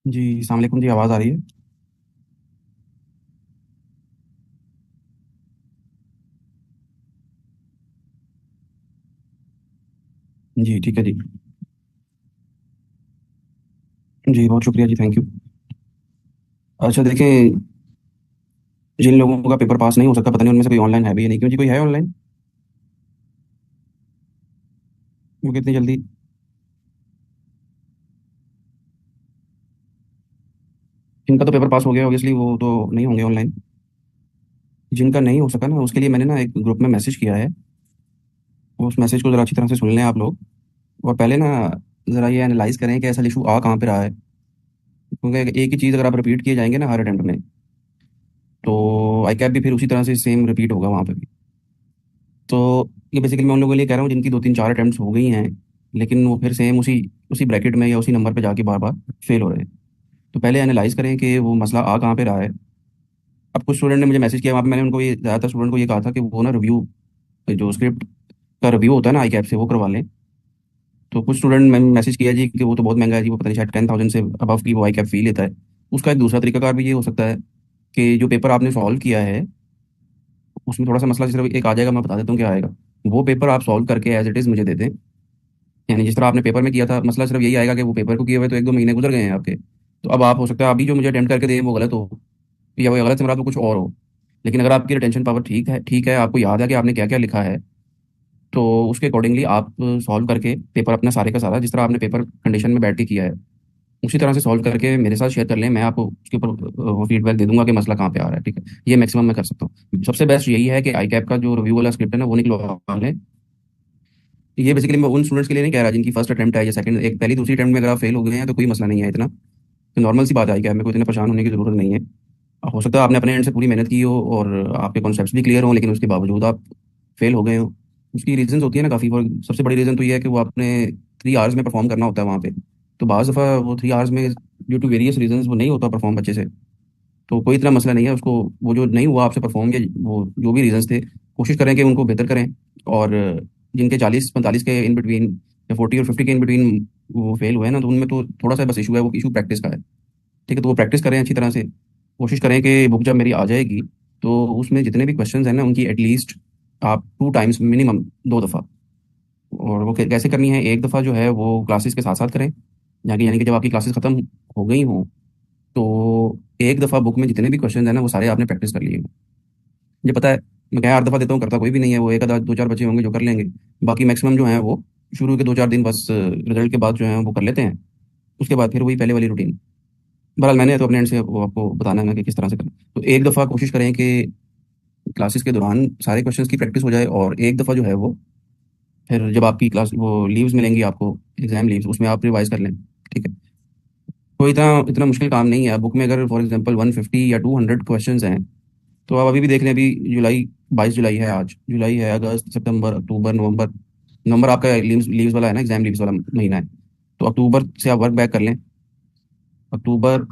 जी अस्सलाम वालेकुम जी, आवाज़ आ रही है? जी ठीक है जी। जी बहुत शुक्रिया जी, थैंक यू। अच्छा देखें, जिन लोगों का पेपर पास नहीं हो सकता, पता नहीं उनमें से कोई ऑनलाइन है भी या नहीं। क्यों जी, कोई है ऑनलाइन? वो कितनी जल्दी? जिनका तो पेपर पास हो गया ऑब्वियसली वो तो नहीं होंगे ऑनलाइन। जिनका नहीं हो सका ना, उसके लिए मैंने ना एक ग्रुप में मैसेज किया है। उस मैसेज को ज़रा अच्छी तरह से सुन लें आप लोग। और पहले ना ज़रा ये एनालाइज करें कि ऐसा इशू आ कहाँ पे रहा है। क्योंकि एक ही चीज़ अगर आप रिपीट किए जाएंगे ना हर अटेम्प्ट में, तो आई कैप भी फिर उसी तरह से सेम रिपीट होगा वहाँ पे भी। तो ये बेसिकली मैं उन लोगों के लिए कह रहा हूँ जिनकी दो तीन चार अटेम्प्ट्स हो गई हैं, लेकिन वो फिर सेम उसी उसी ब्रैकेट में या उसी नंबर पे जाके बार बार फेल हो रहे हैं। तो पहले एनालाइज करें कि वो मसला आ कहाँ पे रहा है। अब कुछ स्टूडेंट ने मुझे मैसेज किया, वहाँ पे मैंने उनको ये ज़्यादातर स्टूडेंट को ये कहा था कि वो ना रिव्यू, जो स्क्रिप्ट का रिव्यू होता है ना आई कैप से, वो करवा लें। तो कुछ स्टूडेंट मैंने मैसेज किया जी कि वो तो बहुत महंगा है जी, वो पता नहीं शायद 10,000 से अबव की वो आई कैप फी लेता है। उसका एक दूसरा तरीकाकार भी ये हो सकता है कि जो पेपर आपने सॉल्व किया है उसमें थोड़ा सा मसला सिर्फ एक आ जाएगा, मैं बता देता हूँ क्या आएगा। वो पेपर आप सॉल्व करके एज इट इज़ मुझे दे दें। यानी जिस तरह आपने पेपर में किया था, मसला सिर्फ यही आएगा कि वो पेपर को किए हुए तो एक दो महीने गुजर गए हैं आपके। तो अब आप हो सकता है अभी जो मुझे अटेम्प्ट करके दें वो गलत हो, या वो गलत से मुराद वो कुछ और हो। लेकिन अगर आपकी रिटेंशन पावर ठीक है, आपको याद है कि आपने क्या क्या लिखा है, तो उसके अकॉर्डिंगली आप सॉल्व करके पेपर अपना सारे का सारा जिस तरह आपने पेपर कंडीशन में बैठ के किया है उसी तरह से सॉल्व करके मेरे साथ शेयर कर लें। मैं आपको उसके ऊपर वो फीडबैक दे दूंगा कि मसला कहाँ पे आ रहा है। ठीक है, ये मैक्सिमम मैं कर सकता हूँ। सबसे बेस्ट यही है कि आई कैप का जो रिव्यू वाला स्क्रिप्ट है ना वो निकलवा लें। ये बेसिकली मैं उन स्टूडेंट्स के लिए नहीं कह रहा जिनकी फर्स्ट अटेम्प्ट है या सेकंड, एक पहली दूसरी अटेम्प्ट में अगर आप फेल हो गए हैं तो कोई मसला नहीं है इतना। तो नॉर्मल सी बात है, क्या मेरे को इतना परेशान होने की जरूरत नहीं है। हो सकता है आपने अपने एंड से पूरी मेहनत की हो और आपके कॉन्सेप्ट्स भी क्लियर हों, लेकिन उसके बावजूद आप फेल हो गए हो। उसकी रीजंस होती है ना काफ़ी। और सबसे बड़ी रीज़न तो ये है कि वो आपने 3 आवर्स में परफॉर्म करना होता है वहाँ पे। तो बाज़ दफ़ा वो 3 आवर्स में ड्यू टू वेरियस रीजंस वो नहीं होता परफॉर्म अच्छे से। तो कोई इतना मसला नहीं है उसको। वो जो नहीं हुआ आपसे परफॉर्म, या वो जो भी रीजंस थे, कोशिश करें कि उनको बेहतर करें। और जिनके 40-45 के इन बिटवीन या 40 और 50 के इन बिटवीन वो फेल हुए हैं ना, तो उनमें तो थोड़ा सा बस इशू है, वो इशू प्रैक्टिस का है। ठीक है, तो वो प्रैक्टिस करें अच्छी तरह से। कोशिश करें कि बुक जब मेरी आ जाएगी तो उसमें जितने भी क्वेश्चंस हैं ना उनकी एटलीस्ट आप 2 टाइम्स मिनिमम, 2 दफ़ा। और वो कैसे करनी है, एक दफ़ा जो है वो क्लासेस के साथ साथ करें, यानी कि जब आपकी क्लासेस ख़त्म हो गई हों तो एक दफ़ा बुक में जितने भी क्वेश्चन है ना वो सारे आपने प्रैक्टिस कर लिए हों। मुझे पता है, मैं क्या 8 दफ़ा देता हूँ, करता कोई भी नहीं है। वो एक आधा दो चार बच्चे होंगे जो कर लेंगे। बाकी मैक्सिमम जो है वो शुरू के 2-4 दिन बस रिजल्ट के बाद जो है वो कर लेते हैं। उसके बाद फिर वही पहले वाली रूटीन। बहरहाल मैंने तो अपने एंड से वो आपको बताना है ना कि किस तरह से करना। तो एक दफ़ा कोशिश करें कि क्लासेस के दौरान सारे क्वेश्चंस की प्रैक्टिस हो जाए, और एक दफ़ा जो है वो फिर जब आपकी क्लास वो लीव्स मिलेंगी आपको, एग्जाम लीव्स, उसमें आप रिवाइज कर लें। ठीक है, कोई इतना इतना मुश्किल काम नहीं है। बुक में अगर फॉर एग्जांपल 150 या 200 क्वेश्चंस हैं, तो आप अभी भी देख लें। अभी जुलाई, 22 जुलाई है आज। जुलाई है, अगस्त, सितंबर, अक्टूबर, नवंबर। नवंबर आपका लीव्स लीव्स वाला है ना, एग्जाम लीव्स वाला महीना है। तो अक्टूबर से आप वर्क बैक कर लें। अक्टूबर,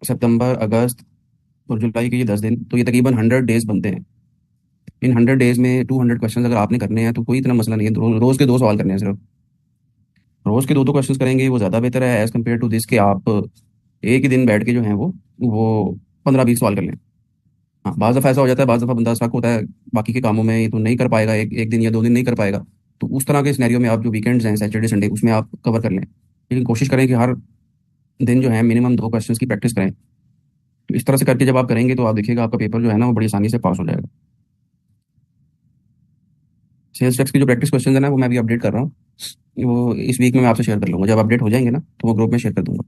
सितंबर, अगस्त और जुलाई के ये 10 दिन, तो ये तकरीबन 100 डेज बनते हैं। इन 100 डेज में 200 क्वेश्चन अगर आपने करने हैं तो कोई इतना मसला नहीं है। रोज के 2 सवाल करने हैं सिर्फ। रोज के दो दो क्वेश्चन करेंगे वो ज़्यादा बेहतर है एज कम्पेयर टू दिस कि आप एक ही दिन बैठ के जो है वो 15-20 सवाल कर लें। हाँ, बाज़ दफ़ा ऐसा हो जाता है, बाज़ दफ़ा बंदा स्टक होता है बाकी के कामों में, तो नहीं कर पाएगा, एक एक दिन या 2 दिन नहीं कर पाएगा। तो उस तरह के सिनेरियो में आप जो वीकेंड्स हैं, सैटरडे संडे, उसमें आप कवर कर लें। लेकिन कोशिश करें कि हर दिन जो है मिनिमम 2 क्वेश्चन की प्रैक्टिस करें। तो इस तरह से करके जब आप करेंगे तो आप देखिएगा आपका पेपर जो है ना वो बड़ी आसानी से पास हो जाएगा। सेल्स टैक्स की जो प्रैक्टिस क्वेश्चन है ना वो मैं अभी अपडेट कर रहा हूँ। वो इस वीक में मैं आपसे शेयर कर लूँगा। जब अपडेट हो जाएंगे ना तो वो ग्रुप में शेयर कर दूंगा।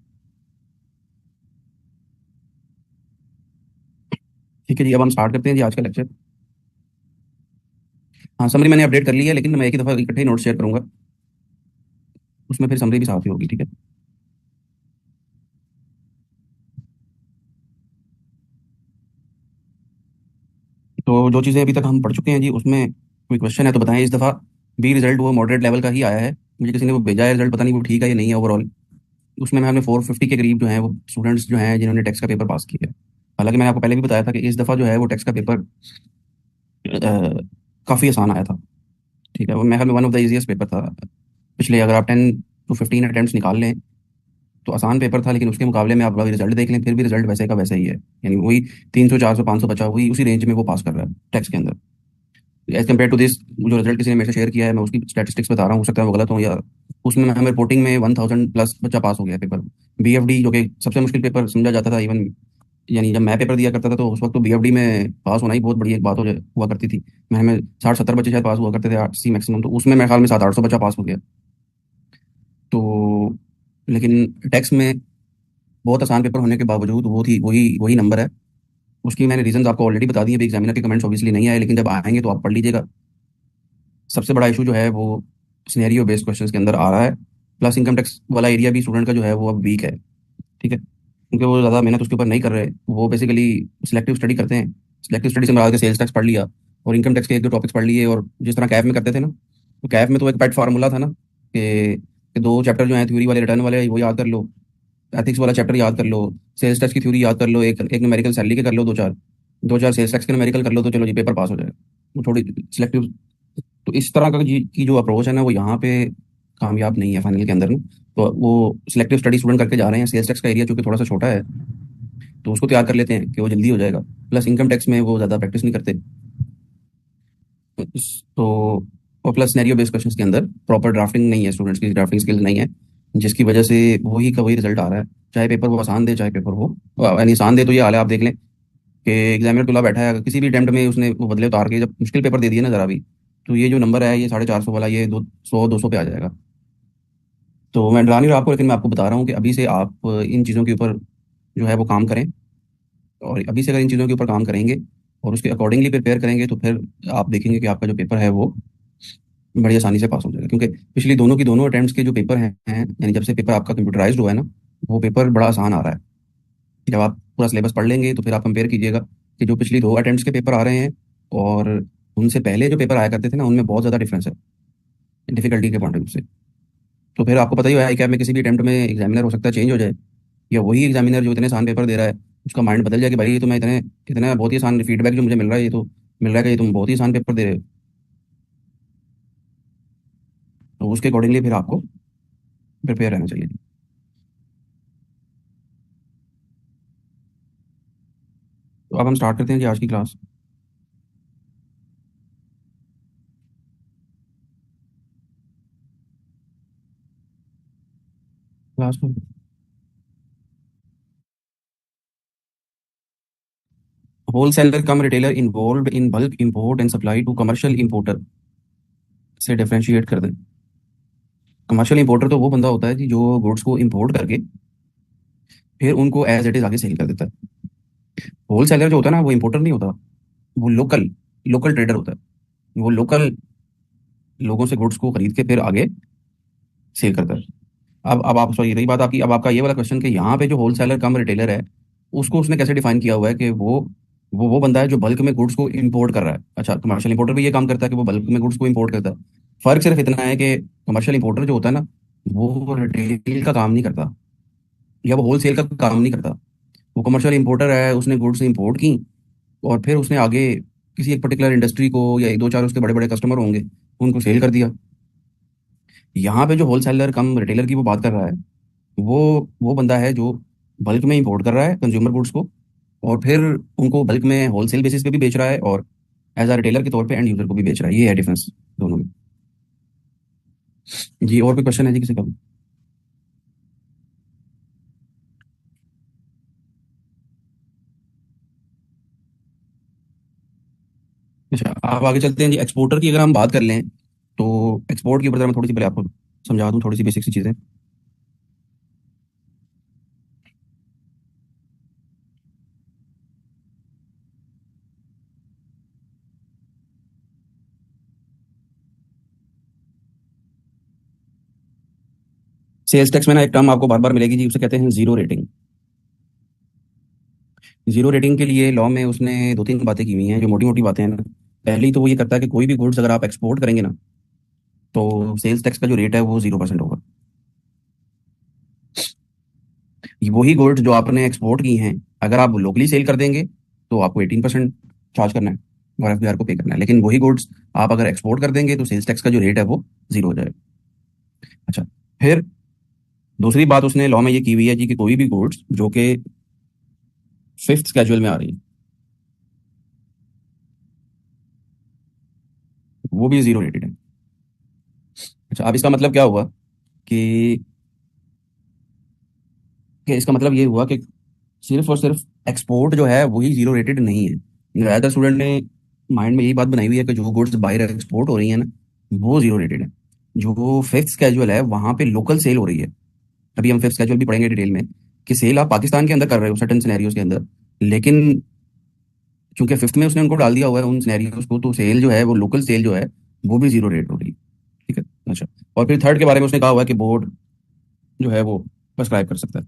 ठीक है जी, अब हम स्टार्ट करते हैं जी आज का लेक्चर। हाँ, समरी मैंने अपडेट कर ली है, लेकिन मैं एक ही दफ़ा इकट्ठे ही नोट शेयर करूंगा। उसमें फिर समरी भी साथ ही होगी। ठीक है, तो जो चीज़ें अभी तक हम पढ़ चुके हैं जी उसमें कोई क्वेश्चन है तो बताएं इस दफ़ा। बी रिजल्ट वो मॉडरेट लेवल का ही आया है। मुझे किसी ने वो भेजा है रिजल्ट, पता नहीं वो ठीक है या नहीं है ओवरऑल। उसमें मैं हमने 450 के करीब जो है वो स्टूडेंट्स जो हैं जिन्होंने टैक्स का पेपर पास किया है। हालांकि मैंने आपको पहले भी बताया था कि इस दफ़ा जो है वो टैक्स का पेपर काफ़ी आसान आया था। ठीक है, वो मेरे ख्याल में one of the easiest paper था। पिछले अगर आप 10 to 15 अटेम्प्ट्स निकाल लें तो आसान पेपर था, लेकिन उसके मुकाबले में आप अगर रिजल्ट देख लें फिर भी रिजल्ट वैसे का वैसा ही है। यानी वही 300 400 500 बचा, वही उसी रेंज में वो पास कर रहा है टैक्स के अंदर। एज कम्पेयर टू दिस, जो रिजल्ट किसी ने मेरे से शेयर किया है, मैं उसकी स्टैटिस्टिक्स बता रहा हूँ, हो सकता है वो गलत हो, या उसमें हमें रिपोर्टिंग में 1000 प्लस बच्चा पास हो गया पेपर। बीएफडी जो कि सबसे मुश्किल पेपर समझा जाता था इवन, यानी जब मैं पेपर दिया करता था तो उस वक्त तो बीएफडी में पास होना ही बहुत बड़ी एक बात हुआ करती थी। मैं 60 70 बच्चे शायद पास हुआ करते थे, 80 मैक्सिमम, तो उसमें मेरे ख्याल में 700 800 बच्चा पास हो गया। तो लेकिन टैक्स में बहुत आसान पेपर होने के बावजूद वो थी वही वही नंबर है। उसकी मैंने रीजंस आपको ऑलरेडी बता दिए, अभी एग्जामिनर के कमेंट्स ऑब्वियसली नहीं आए, लेकिन जब आएंगे तो आप पढ़ लीजिएगा। सबसे बड़ा इशू जो है वो सिनेरियो बेस्ड क्वेश्चंस के अंदर आ रहा है। प्लस इनकम टैक्स वाला एरिया भी स्टूडेंट का जो है वो अब वीक है। ठीक है, क्योंकि वो ज़्यादा मेहनत उसके ऊपर नहीं कर रहे। वो बेसिकली सिलेक्टिव स्टडी करते हैं। सिलेक्टिव स्टडी से मैं आगे सेल्स टैक्स पढ़ लिया और इनकम टैक्स के एक दो टॉपिक्स पढ़ लिए, और जिस तरह कैफ में करते थे ना, तो कैफ में तो एक पेट फार्मूला था ना कि दो चैप्टर जो है थ्योरी वाले रिटर्न वाले वो याद कर लो, एथिक्स वाला चैप्टर याद कर लो, सेल्स टैक्स की थ्योरी याद कर लो, एक एक न्यूमेरिकल सैलरी के कर लो, दो चार सेल्स टैक्स के न्यूमेरिकल कर लो, तो चलो जी पेपर पास हो जाएगा। वो थोड़ी सिलेक्टिव, तो इस तरह का की जो अप्रोच है ना वो यहाँ पे कामयाब नहीं है फाइनल के अंदर ना। तो वो सिलेक्टिव स्टडी स्टूडेंट करके जा रहे हैं। सेल्स टैक्स का एरिया चूंकि थोड़ा सा छोटा है, तो उसको तैयार कर लेते हैं कि वो जल्दी हो जाएगा। प्लस इनकम टैक्स में वो ज़्यादा प्रैक्टिस नहीं करते। तो और प्लस सिनेरियो बेस्ड क्वेश्चंस के अंदर प्रॉपर ड्राफ्टिंग नहीं है, स्टूडेंट्स की ड्राफ्टिंग स्किल्स नहीं है, जिसकी वजह से वही का वही रिजल्ट आ रहा है। चाहे पेपर वो आसान दे, चाहे पेपर वो यानी आसान दे, तो ये हाल है, आप देख लें कि एग्जामिनर तुला बैठा है, अगर किसी भी अटेम्प्ट में उसने वो बदले उतार के जब मुश्किल पेपर दे दिए ना जरा भी, तो ये जो नंबर है ये 450 वाला, ये 200 200 पे आ जाएगा। तो मैं डरा नहीं रहा आपको, लेकिन मैं आपको बता रहा हूँ कि अभी से आप इन चीज़ों के ऊपर जो है वो काम करें। और अभी से अगर इन चीज़ों के ऊपर काम करेंगे और उसके अकॉर्डिंगली प्रिपेयर करेंगे, तो फिर आप देखेंगे कि आपका जो पेपर है वो बड़ी आसानी से पास हो जाएगा। क्योंकि पिछली दोनों की दोनों अटेम्प्ट्स के जो पेपर हैं, यानी जब से पेपर आपका कंप्यूटराइज्ड हुआ है ना, वो पेपर बड़ा आसान आ रहा है। जब आप पूरा सिलेबस पढ़ लेंगे तो फिर आप कंपेयर कीजिएगा कि जो पिछली दो अटेम्प्ट्स के पेपर आ रहे हैं और उनसे पहले जो पेपर आया करते थे ना, उनमें बहुत ज़्यादा डिफरेंस है डिफिकल्टी के पॉइंट ऑफ व्यू से। तो फिर आपको पता ही है कैब में किसी भी अटेम्प्ट में एग्जामिनर हो सकता है चेंज हो जाए, या वही एग्जामिनर जो इतने आसान पेपर दे रहा है उसका माइंड बदल जाए कि भाई ये तो मैं इतने इतना बहुत ही आसान फीडबैक जो मुझे मिल रहा है, ये तो मिल रहा है कि ये तुम बहुत ही आसान पेपर दे रहे हो। तो उसके अकॉर्डिंगली फिर आपको प्रिपेयर रहना चाहिए। तो अब हम स्टार्ट करते हैं जी आज की क्लास। क्लास को wholesaler cum retailer involve in bulk import and supply to commercial importer से डिफरेंशिएट कर दें। कमर्शियल इंपोर्टर तो वो बंदा होता है जी जो गुड्स को इंपोर्ट करके फिर उनको एज इट इज आगे सेल कर देता है। होलसेलर जो होता है ना वो इंपोर्टर नहीं होता, वो लोकल लोकल ट्रेडर होता है। वो लोकल लोगों से गुड्स को खरीद के फिर आगे सेल करता है। अब आप सॉरी रही बात आपकी, अब आपका ये वाला क्वेश्चन कि यहाँ पे जो होलसेलर कम रिटेलर है उसको उसने कैसे डिफाइन किया हुआ है कि वो बंदा है जो बल्क में गुड्स को इंपोर्ट कर रहा है। अच्छा, कमर्शियल इंपोर्टर भी ये काम करता है कि वो बल्क में गुड्स को इंपोर्ट करता है। फर्क सिर्फ इतना है कि कमर्शियल इंपोर्टर जो होता है ना, वो रिटेल का काम नहीं करता या वो होलसेल का काम नहीं करता। वो कमर्शियल इंपोर्टर है, उसने गुड्स इंपोर्ट की और फिर उसने आगे किसी एक पर्टिकुलर इंडस्ट्री को या एक दो चार उसके बड़े बड़े कस्टमर होंगे उनको सेल कर दिया। यहाँ पे जो होलसेलर कम रिटेलर की वो बात कर रहा है, वो बंदा है जो बल्क में इंपोर्ट कर रहा है कंज्यूमर गुड्स को और फिर उनको बल्क में होलसेल बेसिस पे भी बेच रहा है और एज अ रिटेलर के तौर पे एंड यूजर को भी बेच रहा है। ये है डिफरेंस दोनों में। जी और कोई क्वेश्चन है जी किसी का? अच्छा, आप आगे चलते हैं जी। एक्सपोर्टर की अगर हम बात कर लें तो एक्सपोर्ट के ऊपर मैं थोड़ी सी पहले आपको समझा दूं थोड़ी सी बेसिक सी चीज़ें। सेल्स टैक्स में ना एक टर्म आपको बार बार मिलेगी जी, उसे कहते हैं जीरो रेटिंग। जीरो रेटिंग के लिए लॉ में उसने दो तीन बातें की हुई हैं जो मोटी मोटी बातें हैं ना। पहली तो वो ये करता है कि कोई भी गुड्स अगर आप एक्सपोर्ट करेंगे ना, तो सेल्स टैक्स का जो रेट है वो 0% होगा। वही गुड्स जो आपने एक्सपोर्ट की हैं, अगर आप लोकली सेल कर देंगे तो आपको 18% चार्ज करना है और एफबीआर को पे करना है। लेकिन वही गुड्स आप अगर एक्सपोर्ट कर देंगे तो सेल्स टैक्स का जो रेट है वो जीरो हो जाएगा। अच्छा, फिर दूसरी बात उसने लॉ में ये की हुई है जी कि कोई भी गुड्स जो कि फिफ्थ स्केड्यूल में आ रही है वो भी जीरो रेटेड है। अच्छा, अब इसका मतलब क्या हुआ कि इसका मतलब ये हुआ कि सिर्फ और सिर्फ एक्सपोर्ट जो है वही जीरो रेटेड नहीं है। ज़्यादातर स्टूडेंट ने माइंड में यही बात बनाई हुई है कि जो गुड्स बाहर एक्सपोर्ट हो रही है ना वो जीरो रेटेड है। जो फिफ्थ स्केड्यूल है वहां पे लोकल सेल हो रही है। अभी हम फिफ्थ स्केड्यूल भी पढ़ेंगे डिटेल में कि सेल आप पाकिस्तान के अंदर कर रहे हो सर्टेन सिनेरियोज के अंदर, लेकिन चूंकि फिफ्थ में उसने उनको डाल दिया हुआ है उन सिनेरियोज को, तो सेल जो है वो लोकल सेल जो है वो भी जीरो रेट हो रही है। ठीक है। अच्छा, और फिर थर्ड के बारे में उसने कहा हुआ है कि बोर्ड जो है वो प्रेस्क्राइब कर सकता है।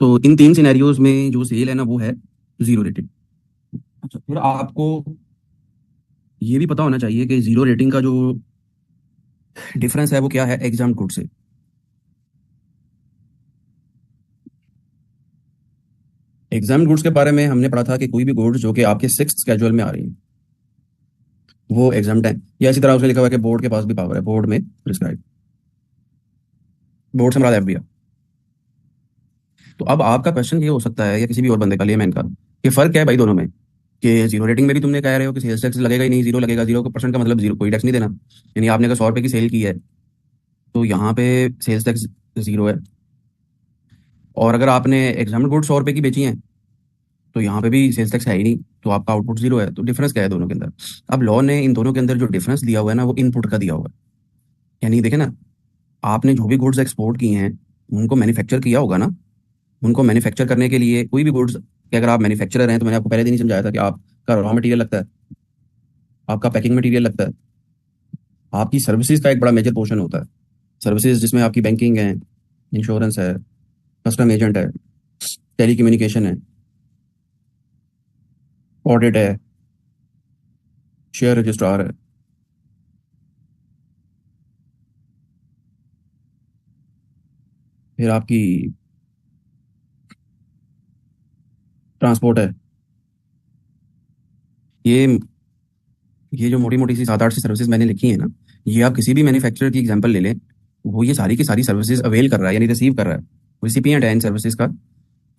तो इन तीन सिनेरियोज में जो सेल है ना वो है जीरो रेटेड। अच्छा, फिर आपको ये भी पता होना चाहिए कि जीरो रेटिंग का जो डिफरेंस है वो क्या है एग्जाम गुड से। एग्जाम गुड्स के बारे में हमने पढ़ा था कि कोई भी गुड्स जो कि आपके सिक्स स्केड्यूल में आ रही है वो एग्जाम है। या इसी तरह उसने लिखा हुआ है कि बोर्ड के पास भी पावर है, बोर्ड में प्रिस्क्राइब, बोर्ड से हमारा एफबीआर। तो अब आपका क्वेश्चन ये हो सकता है या किसी भी और बंदे का लिए मैन का कि फर्क क्या है भाई दोनों में, कि जीरो रेटिंग में भी तुमने कह रहे हो कि सेल्स टैक्स लगेगा ही नहीं, जीरो लगेगा, 0% का मतलब जीरो, कोई टैक्स नहीं देना। यानी आपने अगर 100 रुपए की सेल की है तो यहाँ पे सेल्स टैक्स जीरो है। और अगर आपने एग्जाम गुड 100 रुपए की बेची है तो यहाँ पे भी सेल्स टैक्स है ही नहीं, तो आपका आउटपुट जीरो है। तो डिफरेंस क्या है दोनों के अंदर? अब लॉ ने इन दोनों के अंदर जो डिफरेंस दिया हुआ है ना वो इनपुट का दिया हुआ है। यानी देखे ना, आपने जो भी गुड्स एक्सपोर्ट किए हैं उनको मैन्युफैक्चर किया होगा ना, उनको मैन्युफैक्चर करने के लिए कोई भी गुड्स कि अगर आप मैन्युफैक्चरर हैं तो मैंने आपको पहले दिन ही समझाया था कि आपका रॉ मटेरियल लगता है, आपका पैकिंग मटेरियल लगता है, आपकी सर्विसेज का एक बड़ा मेजर पोर्शन होता है। सर्विसेज जिसमें आपकी बैंकिंग है, इंश्योरेंस है, कस्टम एजेंट है, टेली कम्युनिकेशन है, ऑडिट है, शेयर रजिस्ट्रार है, फिर आपकी ट्रांसपोर्ट है। ये ये जो मोटी मोटी सी 7-8 सी सर्विसेज मैंने लिखी है ना, ये आप किसी भी मैन्युफैक्चरर की एग्जांपल ले लें, वो ये सारी की सारी सर्विसेज अवेल कर रहा है यानी रिसीव कर रहा है, रिसिपिएंट है इन सर्विसेज का।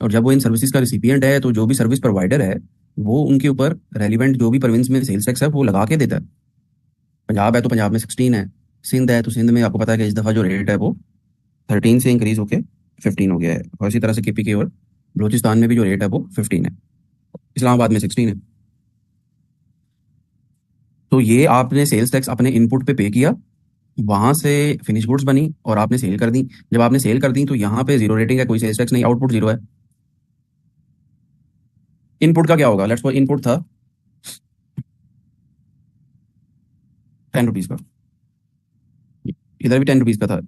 और जब वो इन सर्विसेज का रिसिपिएंट है तो जो भी सर्विस प्रोवाइडर है वो उनके ऊपर रेलिवेंट जो भी प्रोविंस में सेल्स टैक्स है वो लगा के देता है। पंजाब है तो पंजाब में 16 है, सिंध है तो सिंध में आपको पता है कि इस दफ़ा जो रेट है वो 13 से इंक्रीज होके 15 हो गया है, और इसी तरह से केपी के और बलूचिस्तान में भी जो रेट है वो 15 है, इस्लामाबाद में 16 है। तो ये आपने सेल्स टैक्स अपने इनपुट पे किया, वहां से फिनिश गुड्स बनी और आपने सेल कर दी। जब आपने सेल कर दी तो यहाँ पे जीरो रेटिंग है, कोई सेल्स टैक्स नहीं, आउटपुट जीरो है। इनपुट का क्या होगा? लेट्स सपोज इनपुट था 10 रुपीज का, इधर भी 10 रुपीज का था।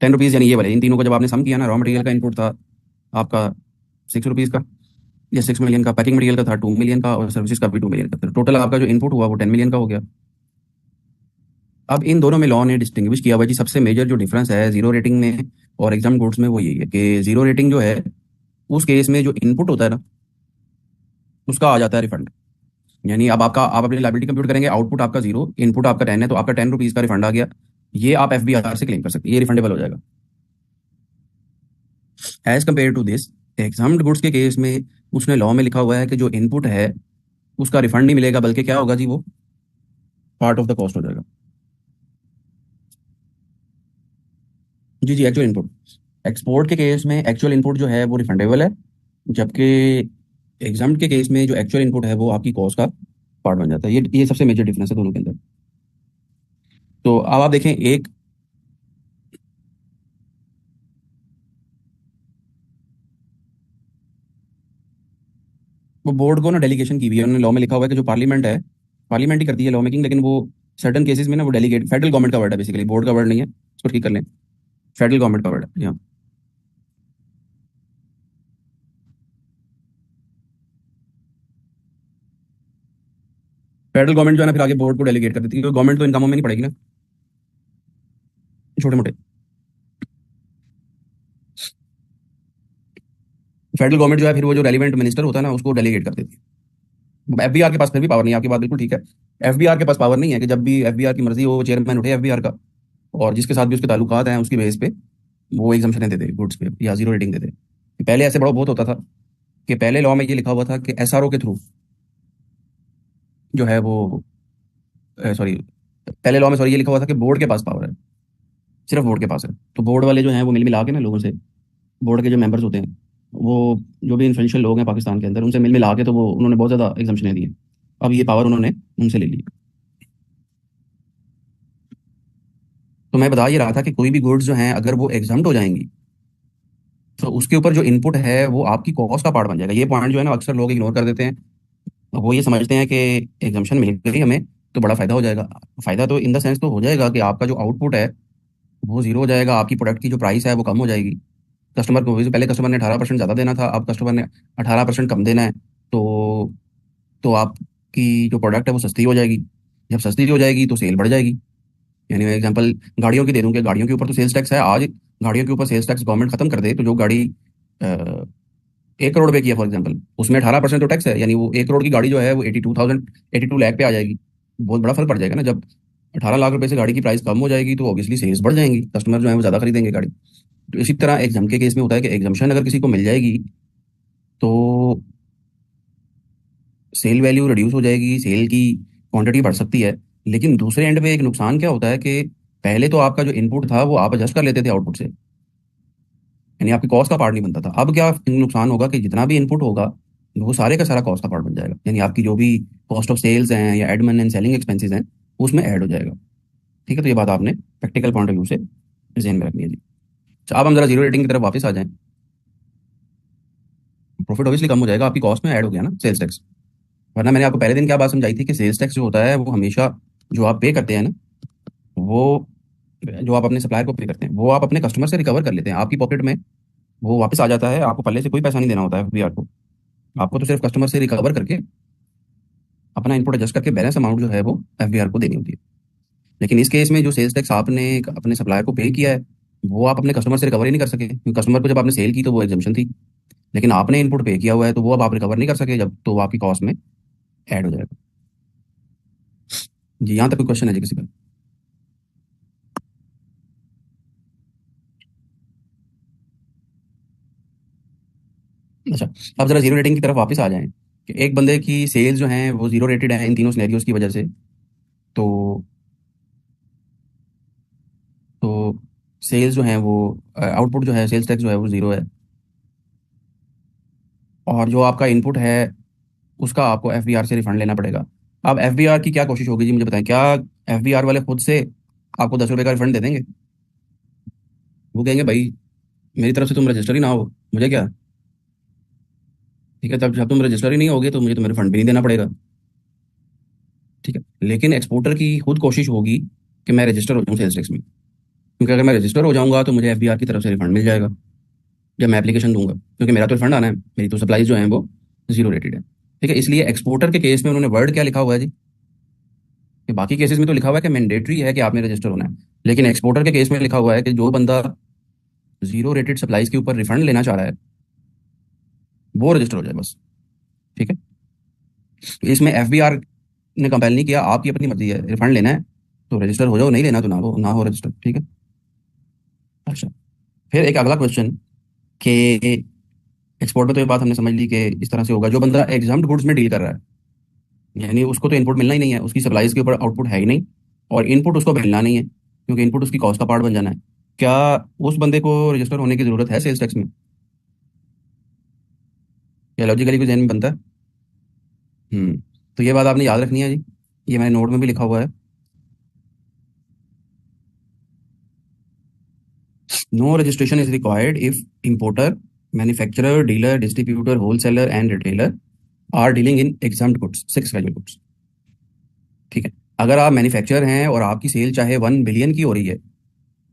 10 रुपीज यानी ये वाले इन तीनों को जब आपने सम किया ना, रॉ मटेरियल का इनपुट था आपका 6 रुपीज का, या 6 मिलियन का, पैकिंग मटेरियल का था 2 मिलियन का, और सर्विसेज का भी 2 मिलियन का था। टोटल आपका जो इनपुट हुआ वो 10 मिलियन का हो गया। अब इन दोनों में लॉ ने डिस्टिंग्विश किया हुआ है जी, सबसे मेजर जो डिफरेंस है जीरो रेटिंग में और एग्जाम गुड्स में वो यही है कि जीरो रेटिंग जो है उस केस में जो इनपुट होता है ना उसका आ जाता है रिफंड। यानी अब आपका आप अपनी लाइबिलिटी कंप्यूट करेंगे, आउटपुट आपका जीरो, इनपुट आपका 10 है, तो आपका 10 रुपीज का रिफंड आ गया। ये आप एफबीआर से क्लेम कर सकते हैं, ये रिफंडेबल हो जाएगा। As compare to this exempted goods के केस में उसने लॉ में लिखा हुआ है कि जो इनपुट है उसका रिफंड नहीं मिलेगा, बल्कि क्या होगा जी, वो पार्ट ऑफ द कॉस्ट हो जाएगा। जी जी, एक्चुअल इनपुट। एक्सपोर्ट के केस में एक्चुअल इनपुट जो है वो रिफंडेबल है, जबकि एग्जाम के केस में जो एक्चुअल इनपुट है वो आपकी कॉस्ट का पार्ट बन जाता है। ये सबसे मेजर डिफरेंस है दोनों के अंदर। तो अब आप देखें एक, वो बोर्ड को ना डेलीगेशन की हुई है, उन्होंने लॉ में लिखा हुआ है कि जो पार्लियामेंट है, पार्लियामेंट ही करती है लॉ मेकिंग, लेकिन वो सर्टन केसेस में ना वो डेलीगेट, फेडरल गवर्नमेंट का वर्ड है बेसिकली, बोर्ड का वर्ड नहीं है, इसको ठीक कर लें, फेडरल गवर्नमेंट का वर्ड है यहाँ। फेडरल गवर्नमेंट जो है ना फिर आगे बोर्ड को डेलीगेट कर देती है, क्योंकि गवर्नमेंट तो इन कामों में नहीं पड़ेगी ना, छोटे मोटे। फेडरल गवर्नमेंट जो है फिर वो जो रेलिवेंट मिनिस्टर होता है ना उसको डेलीगेट कर देती है। एफबीआर के पास फिर भी पावर नहीं है, आपकी बात बिल्कुल ठीक है। एफबीआर के पास पावर नहीं है कि जब भी एफबीआर की मर्जी हो वो चेयरमैन उठे एफबीआर का, और जिसके साथ भी उसके ताल्लुकात हैं उसकी बेस पे वो एग्जाम्शन दे दे गुड्स पे या जीरो रेटिंग दे दे। पहले ऐसे बड़ा बहुत होता था कि पहले लॉ में ये लिखा हुआ था कि एसआरओ के थ्रू जो है वो, सॉरी, पहले लॉ में सॉरी ये लिखा हुआ था कि बोर्ड के पास पावर है, सिर्फ बोर्ड के पास है। तो बोर्ड वाले जो हैं वो मिल मिला के ना लोगों से, बोर्ड के जो मेंबर्स होते हैं वो जो भी इन्फ्लुएंशियल लोग हैं पाकिस्तान के अंदर उनसे मिल मिला के तो वो उन्होंने बहुत ज़्यादा एग्जाम्शन दिए। अब ये पावर उन्होंने उनसे ले ली। तो मैं बता ये रहा था कि कोई भी गुड्स जो हैं अगर वो एग्जाम्ड हो जाएंगी तो उसके ऊपर जो इनपुट है वो आपकी कॉस्ट का पार्ट बन जाएगा। ये पॉइंट जो है ना अक्सर लोग इग्नोर कर देते हैं। वो ये समझते हैं कि एग्जाम्शन मिल गई हमें तो बड़ा फायदा हो जाएगा। फायदा तो इन द सेंस तो हो जाएगा कि आपका जो आउटपुट है वो जीरो हो जाएगा, आपकी प्रोडक्ट की जो प्राइस है वो कम हो जाएगी। कस्टमर को पहले कस्टमर ने 18% ज़्यादा देना था, अब कस्टमर ने 18% कम देना है। तो आपकी जो प्रोडक्ट है वो सस्ती हो जाएगी। जब सस्ती हो जाएगी तो सेल बढ़ जाएगी। यानी मैं एग्जांपल गाड़ियों की दे दूं कि गाड़ियों के ऊपर तो सेल्स टैक्स है आज। गाड़ियों के ऊपर सेल्स टैक्स गवर्नमेंट खत्म कर दे तो जो गाड़ी 1 करोड़ पे की है फॉर एग्जांपल, उसमें 18% तो टैक्स है, यानी वो 1 करोड़ की गाड़ी जो है वो 82 लाख पे आ जाएगी। बहुत बड़ा फर्क पड़ जाएगा ना। जब 18 लाख रुपए से गाड़ी की प्राइस कम हो जाएगी तो ऑब्वियसली सेल्स बढ़ जाएंगी, कस्टमर जो है वो ज़्यादा खरीदेंगे गाड़ी। तो इसी तरह एग्जाम के केस में होता है कि एग्जाम्शन अगर किसी को मिल जाएगी तो सेल वैल्यू रिड्यूस हो जाएगी, सेल की क्वांटिटी बढ़ सकती है। लेकिन दूसरे एंड पे एक नुकसान क्या होता है कि पहले तो आपका जो इनपुट था वो आप एडजस्ट कर लेते थे आउटपुट से, यानी आपकी कॉस्ट का पार्ट नहीं बनता था। अब क्या नुकसान होगा कि जितना भी इनपुट होगा वो सारे का सारा कॉस्ट का पार्ट बन जाएगा, यानी आपकी जो भी कॉस्ट ऑफ सेल्स हैं या एडमिन एंड सेलिंग एक्सपेंसेस हैं उसमें ऐड हो जाएगा। ठीक है, तो ये बात आपने प्रैक्टिकल पॉइंट ऑफ व्यू से जहन में रखनी है जी। अच्छा, अब हम जरा जीरो रेटिंग की तरफ वापस आ जाएं। प्रॉफिट ऑब्वियसली कम हो जाएगा, आपकी कॉस्ट में ऐड हो गया ना सेल्स टैक्स। वरना मैंने आपको पहले दिन क्या बात समझाई थी कि सेल्स टैक्स जो होता है वो हमेशा जो आप पे करते हैं ना, वो जो आप अपने सप्लायर को पे करते हैं वो आप अपने कस्टमर से रिकवर कर लेते हैं आपकी पॉकेट में। वो वापस आ जाता है, आपको पहले से कोई पैसा नहीं देना होता है एफबीआर को। आपको तो सिर्फ कस्टमर से रिकवर करके अपना इनपुट एडजस्ट करके बैलेंस अमाउंट जो है वो एफबीआर को देनी होती है। लेकिन इस केस में जो सेल्स टैक्स आपने अपने सप्लायर को पे किया है वो आप अपने कस्टमर से रिकवर ही नहीं कर सके, क्योंकि कस्टमर को जब आपने सेल की तो वो एग्जाम्शन थी। लेकिन आपने इनपुट पे किया हुआ है तो वो अब आप रिकवर नहीं कर सके, जब तो वो आपकी कॉस्ट में ऐड हो जाएगा। जी, यहाँ तक कोई क्वेश्चन है जी किसी का? अच्छा, अब जरा जीरो रेटिंग की तरफ वापस आ जाएं कि एक बंदे की सेल्स जो हैं वो जीरो रेटेड है इन तीनों सिनेरियोज की वजह से। तो तो सेल्स जो हैं वो, आउटपुट जो है सेल्स टैक्स जो है वो जीरो है, और जो आपका इनपुट है उसका आपको एफबीआर से रिफंड लेना पड़ेगा। अब एफबीआर की क्या कोशिश होगी जी मुझे बताएं, क्या एफबीआर वाले खुद से आपको 10 रुपए का रिफंड दे देंगे? वो कहेंगे भाई मेरी तरफ से तुम रजिस्टर ही ना हो, मुझे क्या। ठीक है, तब जब तुम रजिस्टर ही नहीं होगे तो मुझे तुम्हें रिफंड भी नहीं देना पड़ेगा। ठीक है, लेकिन एक्सपोर्टर की खुद कोशिश होगी कि मैं रजिस्टर हो जाऊँ सेल्स टैक्स में, क्योंकि अगर मैं रजिस्टर हो जाऊंगा तो मुझे एफबीआर की तरफ से रिफंड मिल जाएगा जब मैं एप्लीकेशन दूंगा, क्योंकि मेरा तो रिफंड आना है, मेरी तो सप्लाईज जो है वो जीरो रेटेड है। ठीक है, इसलिए एक्सपोर्टर के केस में उन्होंने वर्ड क्या लिखा हुआ है जी, कि बाकी केसेस में तो लिखा हुआ है कि मैंडेटरी है कि आपने रजिस्टर होना है, लेकिन एक्सपोर्टर के केस में लिखा हुआ है कि जो बंदा जीरो रेटेड सप्लाईज के ऊपर रिफंड लेना चाह रहा है वो रजिस्टर हो जाए बस। ठीक है, तो इसमें एफबीआर ने कंपेल नहीं किया, आपकी अपनी मर्जी है, रिफंड लेना है तो रजिस्टर हो जाओ, नहीं लेना तो ना हो रजिस्टर। ठीक है। अच्छा, फिर एक अगला क्वेश्चन कि एक्सपोर्ट में तो ये बात हमने समझ ली कि इस तरह से होगा, जो बंदा एग्जाम्ड गुड्स में डील कर रहा है यानी उसको तो इनपुट मिलना ही नहीं है, उसकी सप्लाईज के ऊपर आउटपुट है ही नहीं, और इनपुट उसको मिलना नहीं है क्योंकि इनपुट उसकी कॉस्ट का पार्ट बन जाना है। क्या उस बंदे को रजिस्टर होने की जरूरत है सेल्स टैक्स में? या लॉजिकली कोई जहन में बनता है? तो ये बात आपने याद रखनी है जी, ये मैंने नोट में भी लिखा हुआ है। No registration is required if importer, manufacturer, dealer, distributor, wholesaler and retailer are dealing in exempted goods, six value goods. ठीक है, अगर आप मैन्युफैक्चरर हैं और आपकी सेल चाहे 1 बिलियन की हो रही है,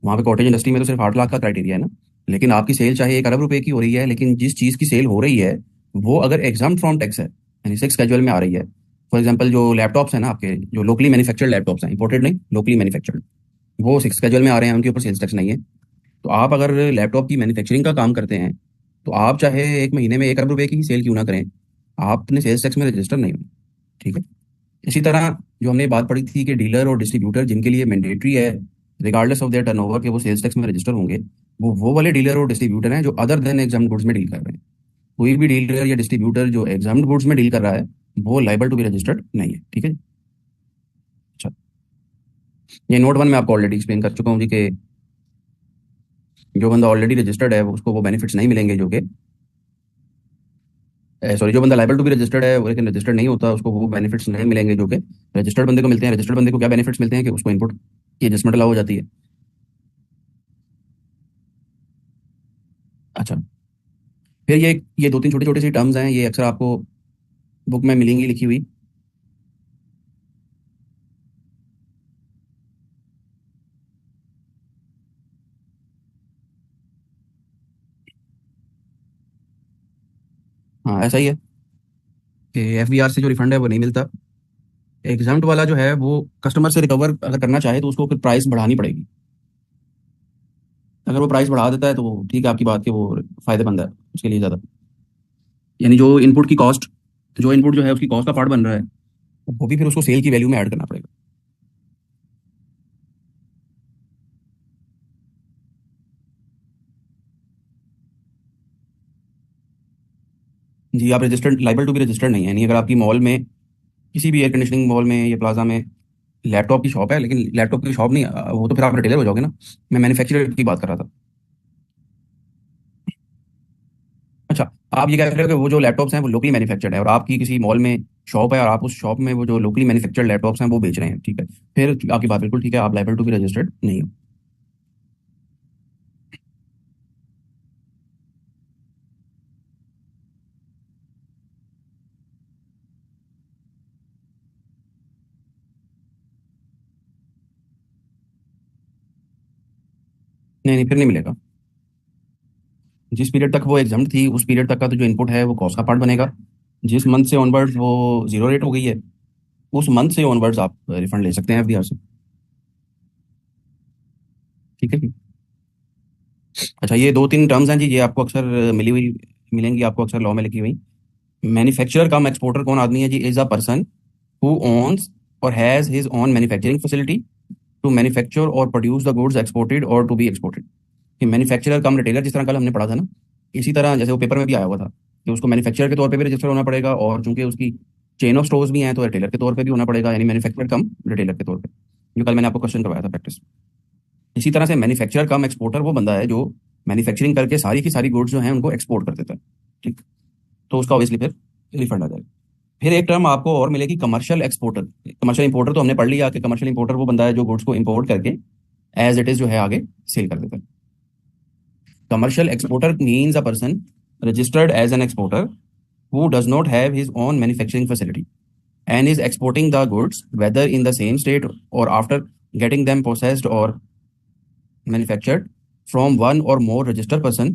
वहाँ पे कॉटेज इंडस्ट्री में तो सिर्फ 8 लाख का क्राइटेरिया है ना, लेकिन आपकी सेल चाहे 1 अरब रुपए की हो रही है, लेकिन जिस चीज़ की सेल हो रही है वो अगर एग्जाम फ्रॉम टैक्स है यानी सिक्स कैजुअल में आ रही है। फॉर एग्जाम्पल जो लैपटॉप्स हैं ना आपके, जो लोकली मैन्युफैक्चर्ड लैपटॉप्स हैं, इंपोर्टेड नहीं, लोकली मैन्युफैक्चर्ड, वो सिक्स कैजुअल में आ रहे हैं, उनके ऊपर सेल्स टैक्स नहीं है। तो आप अगर लैपटॉप की मैन्युफैक्चरिंग का काम करते हैं तो आप चाहे एक महीने में 1 अरब रुपए की ही सेल क्यों ना करें, आपने सेल्स टैक्स में रजिस्टर नहीं होना। ठीक है, इसी तरह जो हमने बात पढ़ी थी कि डीलर और डिस्ट्रीब्यूटर जिनके लिए मैंडेटरी है रिगार्डलेस ऑफ देयर टर्नओवर के वो सेल्स टैक्स में रजिस्टर होंगे, वो वाले डीलर और डिस्ट्रीब्यूटर हैं जो अदर देन एग्जाम्ड गुड्स में डील कर रहे हैं। कोई भी डीलर या डिस्ट्रीब्यूटर जो एग्जाम्ड गुड्स में डील कर रहा है वो लाइबल टू बी रजिस्टर्ड नहीं है। ठीक है। अच्छा, ये नोट वन में आपको ऑलरेडी एक्सप्लेन कर चुका हूँ जी कि जो बंदा ऑलरेडी रजिस्टर्ड है उसको वो बेनिफिट्स नहीं मिलेंगे जो कि सॉरी, जो बंदा लाइबल टू बी रजिस्टर्ड है वो लेकिन रजिस्टर्ड नहीं होता उसको वो बेनिफिट्स नहीं मिलेंगे जो कि रजिस्टर्ड बंदे को मिलते हैं। रजिस्टर्ड बंदे को क्या बेनिफिट्स मिलते हैं कि उसको इनपुट की एडजस्टमेंट अलाउ हो जाती है। अच्छा, फिर ये दो तीन छोटी छोटी सी टर्म्स हैं, ये अक्सर आपको बुक में मिलेंगी लिखी हुई। हाँ, ऐसा ही है कि एफबीआर से जो रिफंड है वो नहीं मिलता। एग्जाम्प्ट वाला जो है वो कस्टमर से रिकवर अगर करना चाहे तो उसको फिर प्राइस बढ़ानी पड़ेगी। अगर वो प्राइस बढ़ा देता है तो वो ठीक है, आपकी बात के वो फायदेमंद है उसके लिए ज़्यादा। यानी जो इनपुट की कॉस्ट, जो इनपुट जो है उसकी कॉस्ट का पार्ट बन रहा है वो भी फिर उसको सेल की वैल्यू में ऐड करना पड़ेगा। जी, आप रजिस्टर्ड लाइबल टू भी रजिस्टर्ड नहीं है। यानी अगर आपकी मॉल में किसी भी एयर कंडीशनिंग मॉल में या प्लाजा में लैपटॉप की शॉप है, लेकिन लैपटॉप की शॉप नहीं, वो तो फिर आप रिटेलर हो जाओगे ना। मैं मैन्युफैक्चरर की बात कर रहा था। अच्छा, आप ये कह रहे हो कि वो जो लैपटॉप्स हैं वो लोकली मैन्युफैक्चर्ड है और आपकी किसी मॉल में शॉप है और आप उस शॉप में वो जो लोकली मैन्युफैक्चर्ड लैपटॉप्स हैं वो बेच रहे हैं। ठीक है, फिर आपकी बात बिल्कुल ठीक है, आप लाइबल टू भी रजिस्टर्ड नहीं हो। नहीं नहीं, फिर नहीं मिलेगा। जिस पीरियड तक वो एग्जाम थी उस पीरियड तक का तो जो इनपुट है वो कॉस्ट का पार्ट बनेगा। जिस मंथ से ऑनवर्ड्स वो जीरो रेट हो गई है उस मंथ से ऑनवर्ड्स आप रिफंड ले सकते हैं एफडीआर से। ठीक है। अच्छा, ये दो तीन टर्म्स हैं जी, ये आपको अक्सर मिली हुई मिलेंगी आपको अक्सर लॉ में लिखी हुई। मैन्युफैक्चरर कम एक्सपोर्टर कौन आदमी है जी? Is a person who owns or has his own manufacturing facility to manufacture or produce the goods exported or to be exported. कि मैन्युफैक्चरर कम रिटेलर, जिस तरह कल हमने पढ़ा था ना, इसी तरह जैसे वो पेपर में भी आया हुआ था कि उसको मैन्युफैक्चरर के तौर पे भी रजिस्टर होना पड़ेगा और चूंकि उसकी चेन ऑफ स्टोर्स भी हैं तो रिटेलर के तौर पे भी होना पड़ेगा, यानी मैन्युफैक्चरर कम रिटेलर के तौर पे, जो कल मैंने आपको क्वेश्चन करवाया था प्रैक्टिस। इसी तरह से मैन्युफैक्चरर कम एक्सपोर्टर वो बंदा है जो मैन्युफैक्चरिंग करके सारी की सारी गुड्स जो हैं उनको एक्सपोर्ट कर देता है। ठीक, तो उसका ऑब्वियसली फिर रिफंड आ जाएगा। फिर एक टर्म आपको और मिलेगी, कमर्शियल एक्सपोर्टर। कमर्शियल इंपोर्टर तो हमने पढ़ लिया कि कमर्शियल इंपोर्टर वो बंदा है जो गुड्स को इंपोर्ट करके एज इट इज जो है आगे सेल कर देता है। Commercial exporter means a person registered as an exporter who does not have his own manufacturing facility and is exporting the goods whether in the same state or after getting them processed or manufactured from one or more registered person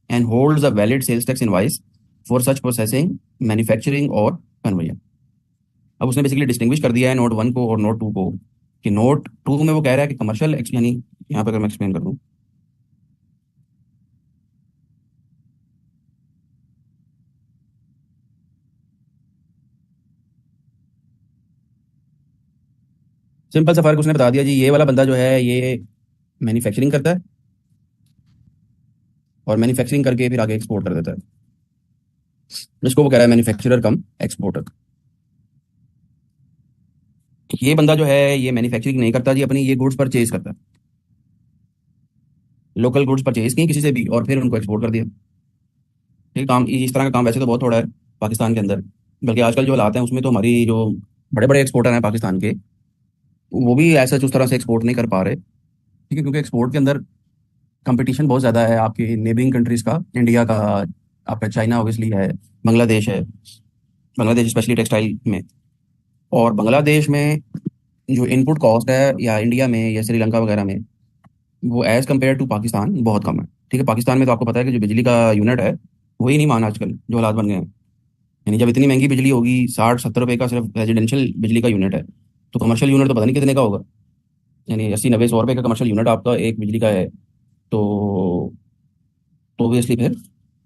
and holds a valid sales tax invoice for such processing, manufacturing or conversion। अब उसने basically distinguish कर दिया है note one को और note to को, कि note to में वो कह रहा है कि कमर्शियल यानी यहाँ पर अगर मैं एक्सप्लेन कर दूँ, सिंपल सा फर्क उसने बता दिया जी। ये वाला बंदा जो है ये मैन्युफैक्चरिंग करता है और मैन्युफैक्चरिंग करके फिर आगे एक्सपोर्ट कर देता है। इसको वो कह रहा है मैन्युफैक्चरर कम एक्सपोर्टर। ये बंदा जो है ये मैन्युफैक्चरिंग नहीं करता जी अपनी, ये गुड्स परचेज करता है। लोकल गुड्स परचेज की किसी से भी और फिर उनको एक्सपोर्ट कर दिया। ठीक, काम इस तरह का काम वैसे तो बहुत थोड़ा है पाकिस्तान के अंदर, बल्कि आजकल जो हालात हैं उसमें तो हमारी जो बड़े बड़े एक्सपोर्टर हैं पाकिस्तान के वो भी ऐसा उस तरह से एक्सपोर्ट नहीं कर पा रहे। ठीक है, क्योंकि एक्सपोर्ट के अंदर कंपटीशन बहुत ज़्यादा है आपके नेबरिंग कंट्रीज़ का, इंडिया का, आपका चाइना ऑब्वियसली है, बांग्लादेश है। बांग्लादेश स्पेशली टेक्सटाइल में। और बांग्लादेश में जो इनपुट कॉस्ट है या इंडिया में या श्रीलंका वगैरह में वो एज़ कम्पेयर टू पाकिस्तान बहुत कम है। ठीक है, पाकिस्तान में तो आपको पता है कि जो बिजली का यूनिट है वही नहीं मान आजकल जो हालात बन गए हैं। यानी जब इतनी महंगी बिजली होगी, 60-70 रुपए का सिर्फ रेजिडेंशियल बिजली का यूनिट है, तो कमर्शियल यूनिट तो पता नहीं कितने का होगा। यानी 80-90-100 रुपए का कमर्शियल यूनिट आपका एक बिजली का है। तो तो ऑब्वियसली फिर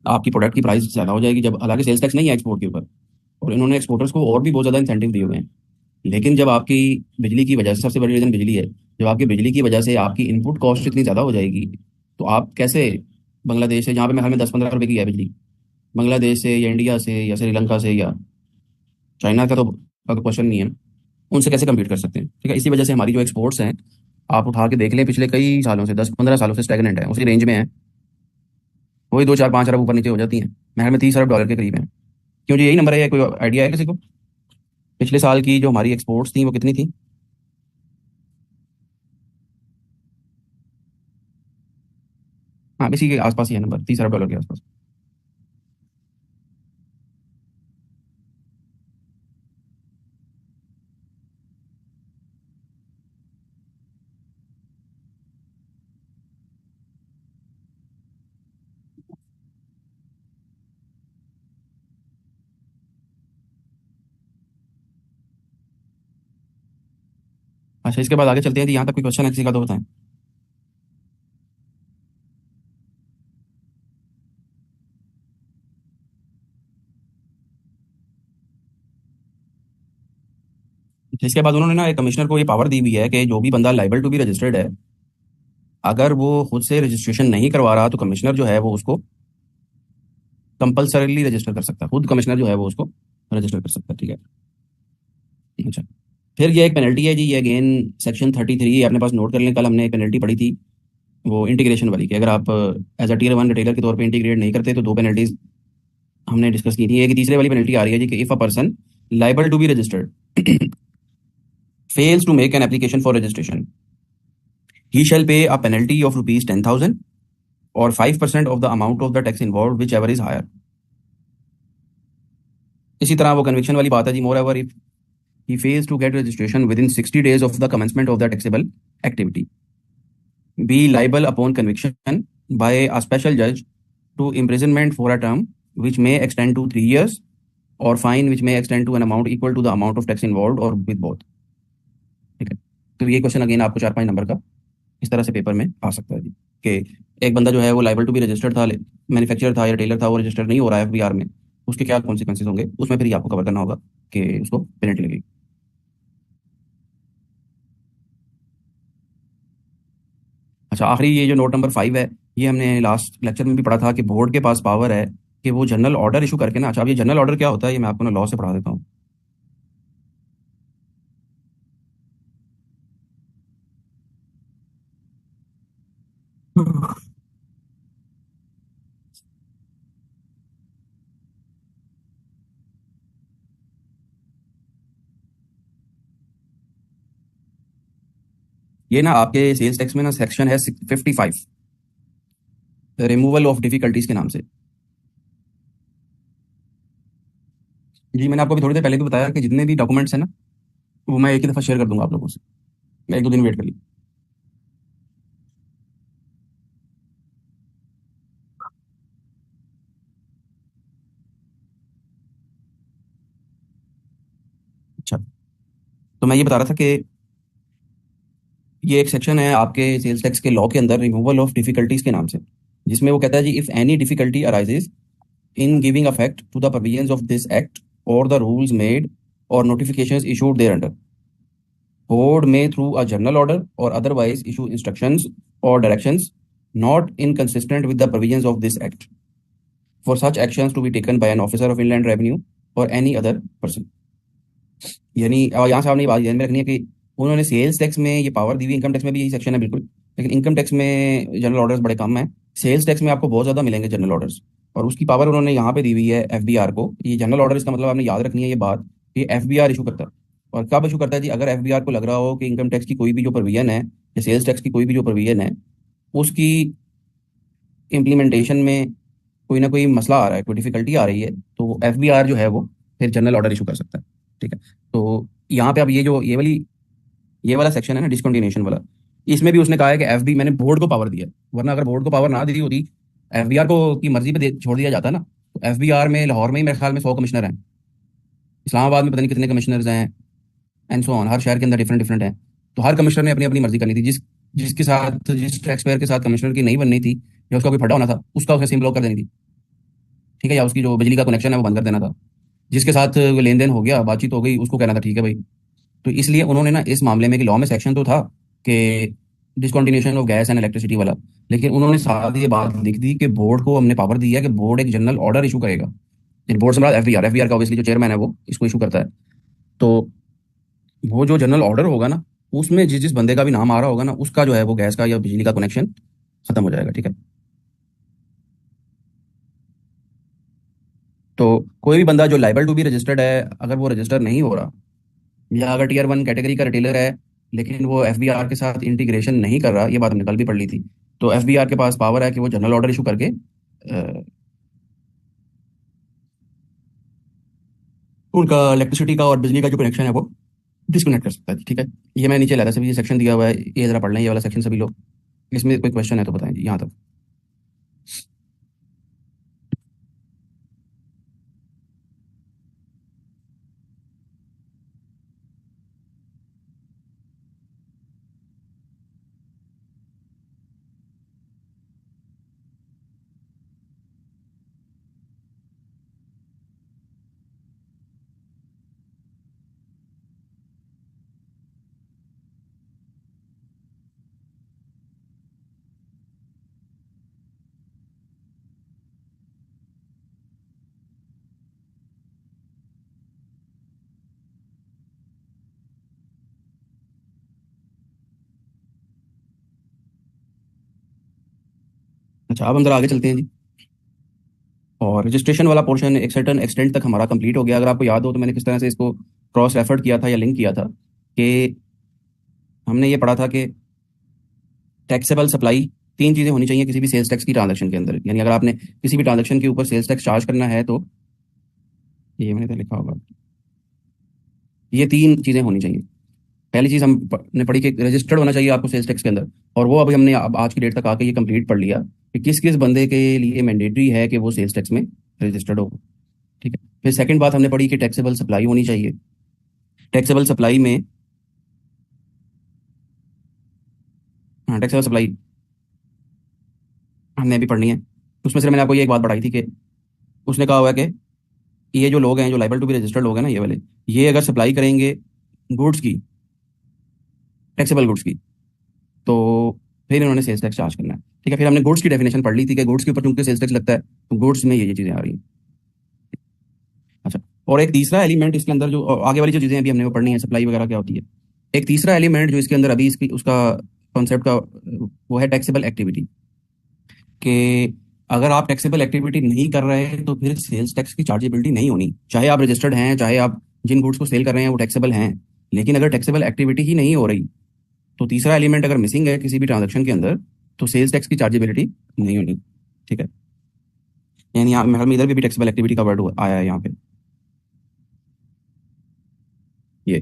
आपकी प्रोडक्ट की प्राइस ज़्यादा हो जाएगी, जब हालांकि सेल्स टैक्स नहीं है एक्सपोर्ट के ऊपर। और इन्होंने एक्सपोर्टर्स को और भी बहुत ज़्यादा इंसेंटिव दिए हुए हैं। लेकिन जब आपकी बिजली की वजह से, सबसे बड़ी रीज़न बिजली है, जब आपकी बिजली की वजह से आपकी इनपुट कॉस्ट इतनी ज़्यादा हो जाएगी, तो आप कैसे बांग्लादेश से, जहाँ पे मेरे हाल में 10-15 रुपए की है बिजली, बांग्लादेश से या इंडिया से या श्रीलंका से या चाइना का तो क्वेश्चन नहीं है, उनसे कैसे कम्पीट कर सकते हैं? ठीक है, इसी वजह से हमारी जो एक्सपोर्ट्स हैं, आप उठा के देख लें, पिछले कई सालों से, 10-15 सालों से स्टैगनेंट है, उसी रेंज में है। वही 2-4-5 अरब ऊपर नीचे हो जाती हैं, महर में $30 अरब के करीब है। क्यों जी, यही नंबर है या कोई आइडिया है किसी को? पिछले साल की जो हमारी एक्सपोर्ट्स थी वो कितनी थी? हाँ, इसी के आसपास ही है नंबर, $30 अरब के आसपास। अच्छा, इसके बाद आगे चलते हैं जी, यहाँ तक कोई क्वेश्चन है किसी का तो बताएं। अच्छा, इसके बाद उन्होंने ना एक कमिश्नर को ये पावर दी हुई है कि जो भी बंदा लाइबल टू बी रजिस्टर्ड है, अगर वो खुद से रजिस्ट्रेशन नहीं करवा रहा, तो कमिश्नर जो है वो उसको कंपलसरीली रजिस्टर कर सकता है, खुद कमिश्नर जो है वो उसको रजिस्टर कर सकता है। ठीक है। अच्छा, फिर ये एक पेनल्टी है जी, ये अगेन सेक्शन 33 अपने पास नोट कर लें, कल हमने एक पेनल्टी पढ़ी थी वो इंटीग्रेशन वाली, कि अगर आप एज अ टीयर 1 रिटेलर के तौर पे इंटीग्रेट नहीं करते तो दो पेनल्टीज हमने डिस्कस की थी। एक तीसरे वाली पेनल्टी आ रही है जी, कि if a person liable to be registered fails to make an application for registration, he shall pay a penalty of rupees 10,000 or 5% of the amount of the tax involved, whichever is higher. इसी तरह वो conviction वाली बात है जी, moreover if he fails to get registration within 60 days of the commencement of the taxable activity, be liable upon conviction by a special judge to imprisonment for a term which may extend to 3 years or fine which may extend to an amount equal to the amount of tax involved or with both। ठीक है, तो ये question again आपको 4-5 number का इस तरह से paper में आ सकता है जी, कि एक बंदा जो है वो लाइबल टू बी रजिस्टर्ड था, मैन्युफैक्चरर था या टेलर था, वो रजिस्टर्ड नहीं हो रहा है एफबीआर में, उसके क्या कॉन्सिक्वेंसेज होंगे, उसमें फिर ये आपको कवर करना होगा कि उसको पेनल्टी लगेगी। अच्छा, आखिरी ये जो नोट नंबर 5 है, ये हमने लास्ट लेक्चर में भी पढ़ा था कि बोर्ड के पास पावर है कि वो जनरल ऑर्डर इशू करके ना, अच्छा अब ये जनरल ऑर्डर क्या होता है, ये मैं आपको ना लॉ से पढ़ा देता हूँ। ये ना आपके सेल्स टैक्स में ना सेक्शन है 55, रिमूवल ऑफ डिफिकल्टीज के नाम से। जी, मैंने आपको अभी थोड़ी देर पहले भी बताया कि जितने भी डॉक्यूमेंट्स हैं ना, वो मैं एक ही दफ़ा शेयर कर दूंगा आप लोगों से, मैं 1-2 दिन वेट करिए। अच्छा, तो मैं ये बता रहा था कि ये एक सेक्शन है आपके सेल्स टैक्स के लॉ के अंदर, रिमूवल ऑफ डिफिकल्टीज के नाम से, जिसमें वो कहता है जी, if any difficulty arises in giving effect to the provisions of this act or the rules made or notifications issued thereunder, board may through a general order or otherwise issue instructions or directions not inconsistent with the provisions of this act for such actions to be taken by an officer of inland revenue or any other person. यानी यहाँ से आपने ये बात ध्यान में रखनी है कि उन्होंने सेल्स टैक्स में ये पावर दी हुई, इनकम टैक्स में भी यही सेक्शन है बिल्कुल, लेकिन इनकम टैक्स में जनरल ऑर्डर्स बड़े कम हैं, सेल्स टैक्स में आपको बहुत ज़्यादा मिलेंगे जनरल ऑर्डर्स, और उसकी पावर उन्होंने यहाँ पे दी हुई है एफबीआर को। ये जनरल ऑर्डर, इसका मतलब आपने याद रखनी है ये बात, ये एफबीआर इशू करता है। और कब इशू करता है जी, अगर एफबीआर को लग रहा हो कि इनकम टैक्स की कोई भी जो प्रोविजन है या सेल्स टैक्स की कोई भी जो प्रोविजन है, उसकी इम्प्लीमेंटेशन में कोई ना कोई मसला आ रहा है, कोई डिफिकल्टी आ रही है, तो एफबीआर जो है वो फिर जनरल ऑर्डर इशू कर सकता है। ठीक है, तो यहाँ पे अब ये जो ये वाला सेक्शन है ना, डिसकंटिन्यूएशन वाला, इसमें भी उसने कहा है कि एफबी, मैंने बोर्ड को पावर दिया है, वरना अगर बोर्ड को पावर ना दी होती, एफबीआर को की मर्जी पे छोड़ दिया जाता ना, तो एफबीआर में लाहौर में ही मेरे ख्याल में 100 कमिश्नर हैं, इस्लामाबाद में पता नहीं कितने कमिश्नर्स हैं, एंड सो ऑन, हर शहर के अंदर डिफरेंट डिफरेंट हैं। तो हर कमिश्नर ने अपनी अपनी मर्जी करनी थी, जिसके साथ, जिस टैक्स पेयर के साथ कमिश्नर की नहीं बननी थी या उसका कोई फटा होना था, उसका उसे सिम ब्लॉक कर देनी थी। ठीक है, या उसकी जो बिजली का कनेक्शन है वो बंद कर देना था, जिसके साथ लेन देन हो गया, बातचीत हो गई, उसको कहना था ठीक है भाई, तो इसलिए उन्होंने ना इस मामले में कि लॉ में सेक्शन तो था कि discontinuation of gas and electricity वाला, लेकिन उन्होंने साथ ये बात लिख दी कि बोर्ड को हमने पावर दी है कि बोर्ड एक जनरल ऑर्डर इशू करेगा। बोर्ड से हमारा एफबीआर का ऑब्वियसली जो चेयरमैन है वो इसको इशू करता है। तो वो जो जनरल ऑर्डर होगा ना, उसमें जिस जिस बंदे का भी नाम आ रहा होगा ना, उसका जो है वो गैस का या बिजली का कनेक्शन खत्म हो जाएगा। ठीक है। तो कोई भी बंदा जो लाइबल टू बी रजिस्टर्ड है, अगर वो रजिस्टर नहीं हो रहा, या अगर टीयर वन कैटेगरी का रिटेलर है लेकिन वो एफबीआर के साथ इंटीग्रेशन नहीं कर रहा, ये बात हमने कल भी पढ़ ली थी, तो एफबीआर के पास पावर है कि वो जनरल ऑर्डर इशू करके उनका इलेक्ट्रिसिटी का और बिजली का जो कनेक्शन है वो डिस्कनेक्ट कर सकता है। ठीक है। ये मैं नीचे लाया था, सभी ये सेक्शन दिया हुआ है, ये जरा पढ़ लें ये वाला सेक्शन सभी लोग। इसमें कोई क्वेश्चन है तो बताएं यहाँ तक। अच्छा, अब हम जरा आगे चलते हैं जी। और रजिस्ट्रेशन वाला पोर्शन एक सर्टन एक्सटेंट तक हमारा कंप्लीट हो गया। अगर आपको याद हो तो मैंने किस तरह से इसको क्रॉस रेफर किया था या लिंक किया था कि हमने ये पढ़ा था कि टैक्सेबल सप्लाई, तीन चीज़ें होनी चाहिए किसी भी सेल्स टैक्स की ट्रांजैक्शन के अंदर। यानी अगर आपने किसी भी ट्रांजैक्शन के ऊपर सेल्स टैक्स चार्ज करना है तो ये मैंने तो लिखा होगा, ये तीन चीज़ें होनी चाहिए। पहली चीज़ हमने पढ़ी कि रजिस्टर्ड होना चाहिए आपको सेल्स टैक्स के अंदर, और वो अभी हमने अब आज की डेट तक आके ये कंप्लीट पढ़ लिया कि किस किस बंदे के लिए मैंडेटरी है कि वो सेल्स टैक्स में रजिस्टर्ड हो। ठीक है। फिर सेकंड बात हमने पढ़ी कि टैक्सेबल सप्लाई होनी चाहिए। टैक्सेबल सप्लाई में, हाँ टैक्सेबल सप्लाई हमने अभी पढ़नी है। उसमें से मैंने आपको ये एक बात बताई थी कि उसने कहा हुआ है कि ये जो लोग हैं जो लाइबल टू बी रजिस्टर्ड लोग हैं ना, ये वाले, ये अगर सप्लाई करेंगे गुड्स की, टैक्सेबल गुड्स की, तो फिर इन्होंने सेल्स टैक्स चार्ज करना है। ठीक है। फिर हमने गुड्स की डेफिनेशन पढ़ ली थी कि गुड्स के ऊपर चूंकि सेल्स टैक्स लगता है तो गुड्स में ये चीज़ें आ रही हैं। अच्छा, और एक तीसरा एलिमेंट इसके अंदर जो आगे वाली जो चीज़ें अभी हमने वो पढ़नी है, सप्लाई वगैरह क्या होती है, एक तीसरा एलिमेंट जो इसके अंदर अभी इसकी उसका कॉन्सेप्ट का वो है टैक्सेबल एक्टिविटी। कि अगर आप टैक्सेबल एक्टिविटी नहीं कर रहे तो फिर सेल्स टैक्स की चार्जेबिलिटी नहीं होनी, चाहे आप रजिस्टर्ड हैं, चाहे आप जिन गुड्स को सेल कर रहे हैं वो टैक्सेबल हैं। लेकिन अगर टैक्सेबल एक्टिविटी ही नहीं हो रही, तो तीसरा एलिमेंट अगर मिसिंग है किसी भी ट्रांजेक्शन के अंदर, तो सेल्स टैक्स की चार्जेबिलिटी नहीं होनी। ठीक है। यानी यहाँ मतलब इधर भी टैक्सेबल एक्टिविटी का वर्ड आया है यहाँ पे, ये।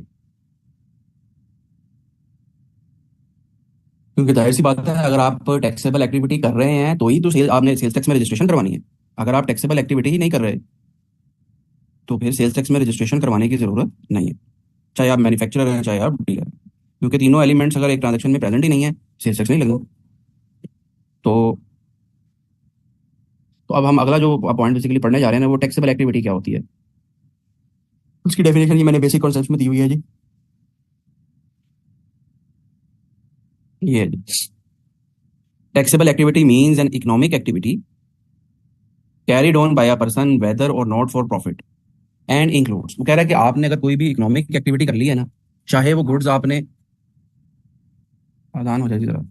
क्योंकि जाहिर सी बात है, अगर आप टैक्सेबल एक्टिविटी कर रहे हैं तो ही तो सेल आपने सेल्स टैक्स में रजिस्ट्रेशन करवानी है। अगर आप टैक्सेबल एक्टिविटी ही नहीं कर रहे तो फिर सेल्स टैक्स में रजिस्ट्रेशन करवाने की जरूरत नहीं है, चाहे आप मैन्युफैक्चरर हैं चाहे आप डीलर हैं। क्योंकि तीनों एलिमेंट्स अगर एक ट्रांजेक्शन में प्रेजेंट ही नहीं है, सेल्स टैक्स नहीं लगेगा। तो तो अब हम अगला जो पॉइंट बेसिकली पढ़ने जा रहे हैं ना, वो टैक्सेबल एक्टिविटी क्या होती है, उसकी डेफिनेशन ये मैंने बेसिक कॉन्सेप्ट में दी हुई है जी। ये है जी, taxable activity means an economic activity carried on by a person whether or not for profit and includes. वो कह रहा है कि आपने अगर कोई भी इकोनॉमिक एक्टिविटी कर ली है ना, चाहे वो गुड्स आपने, आसान हो जाएगी जरा।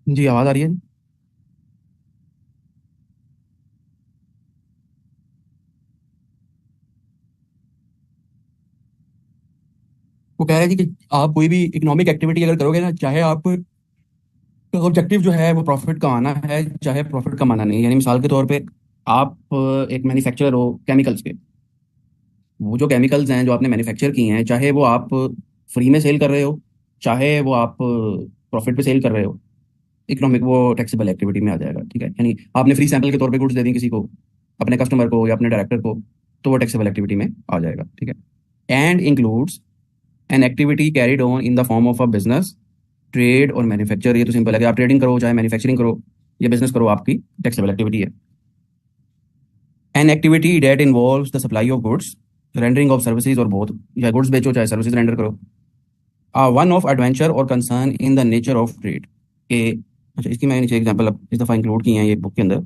जी आवाज़ आ रही है जी। वो कह रहे हैं जी कि आप कोई भी इकोनॉमिक एक्टिविटी अगर करोगे ना, चाहे आप ऑब्जेक्टिव जो है वो प्रॉफिट कमाना है चाहे प्रॉफिट कमाना नहीं, यानी मिसाल के तौर पे आप एक मैन्युफैक्चरर हो केमिकल्स के। वो जो केमिकल्स हैं जो आपने मैन्युफैक्चर किए हैं, चाहे वो आप फ्री में सेल कर रहे हो चाहे वो आप प्रॉफिट पे सेल कर रहे हो, इकोनॉमिक वो टैक्सेबल एक्टिविटी में आ जाएगा। ठीक है, यानी आपने फ्री सैंपल के तौर पे गुड्स दे दी किसी को, अपने कस्टमर को या अपने डायरेक्टर को, तो वो टैक्सेबल एक्टिविटी में आ जाएगा। ठीक है, and includes N activity carried on in the form of a business, trade और मैन्युफैक्चर। ये तो सिंपल है कि आप ट्रेडिंग करो चाहे मैन्युफैक्चरिंग करो या बिजनेस करो, आपकी टैक्सेबल एक्टिविटी है। An activity that involves the supply of goods, rendering of services, और बहुत, चाहे गुड्स बेचो चाहे सर्विसेज रेंडर करो। One of adventure or concern in the nature of trade के। अच्छा, इसकी मैंने नीचे एग्जांपल अब इस दफ़ा इंक्लूड की हैं ये बुक के अंदर।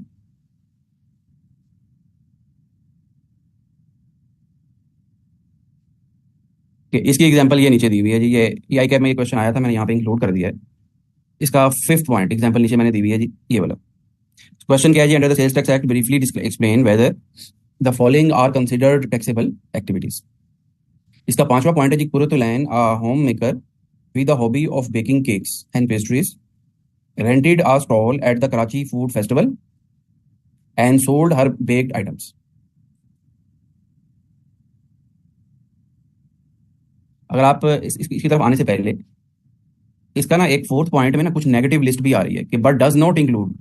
कि इसकी एग्जांपल ये नीचे दी हुई है जी, ये आई कैप में ये क्वेश्चन आया था, मैंने यहाँ पे इंक्लूड कर दिया है। इसका फिफ्थ पॉइंट एग्जांपल नीचे मैंने दी हुई है जी, ये वाला क्वेश्चन क्या है जी। Under the sales tax act briefly explain whether the following are considered taxable activities. इसका पांचवा पॉइंट है जी, Qurratulain a homemaker with the hobby of baking cakes and pastries rented a stall at the Karachi Food Festival and sold her baked items। अगर आप इसकी तरफ आने से पहले, इसका ना एक फोर्थ पॉइंट में ना कुछ नेगेटिव लिस्ट भी आ रही है कि बट डज नॉट इंक्लूड।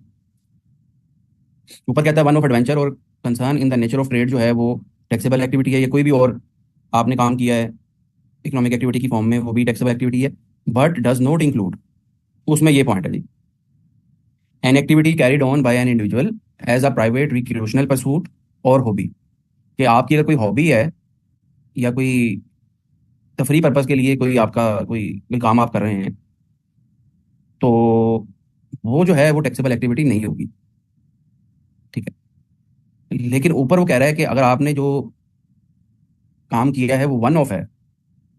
ऊपर कहता है one of adventure or concern in the nature of trade जो है वो टैक्सेबल एक्टिविटी है, या कोई भी और आपने काम किया है इकोनॉमिक एक्टिविटी की फॉर्म में, वो भी टैक्सेबल एक्टिविटी है, बट डज नॉट इंक्लूड। उसमें ये पॉइंट है जी, an activity carried on by an individual as a private recreational pursuit or hobby. कि आपकी अगर कोई हॉबी है या कोई तफरी पर्पज़ के लिए कोई आपका कोई काम आप कर रहे हैं, तो वो जो है वो टैक्सेबल एक्टिविटी नहीं होगी। ठीक है, लेकिन ऊपर वो कह रहा है कि अगर आपने जो काम किया है वो वन ऑफ है,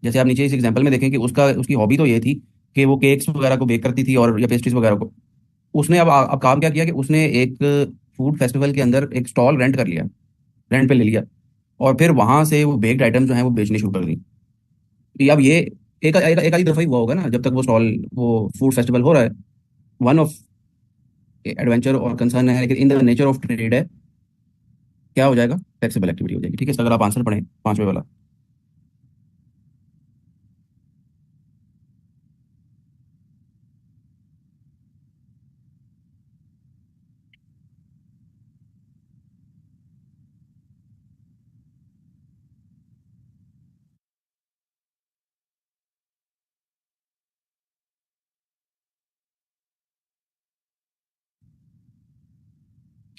जैसे आप नीचे इस एग्जांपल में देखें कि उसका उसकी हॉबी तो ये थी कि वो केक्स वगैरह को बेक करती थी और या पेस्ट्रीज वगैरह को। उसने अब काम क्या किया कि उसने एक फूड फेस्टिवल के अंदर एक स्टॉल रेंट कर लिया, रेंट पे ले लिया, और फिर वहां से वो बेक्ड आइटम जो है वो बेचनी शुरू कर दी। अब ये एक आधी दफा ही हुआ होगा ना, जब तक वो स्टॉल, वो फूड फेस्टिवल हो रहा है। One of adventure or concern है, लेकिन इन द नेचर ऑफ ट्रेड है, क्या हो जाएगा, टैक्सेबल एक्टिविटी हो जाएगी। ठीक है, इसका अगर आप आंसर पढ़ें पांचवे वाला।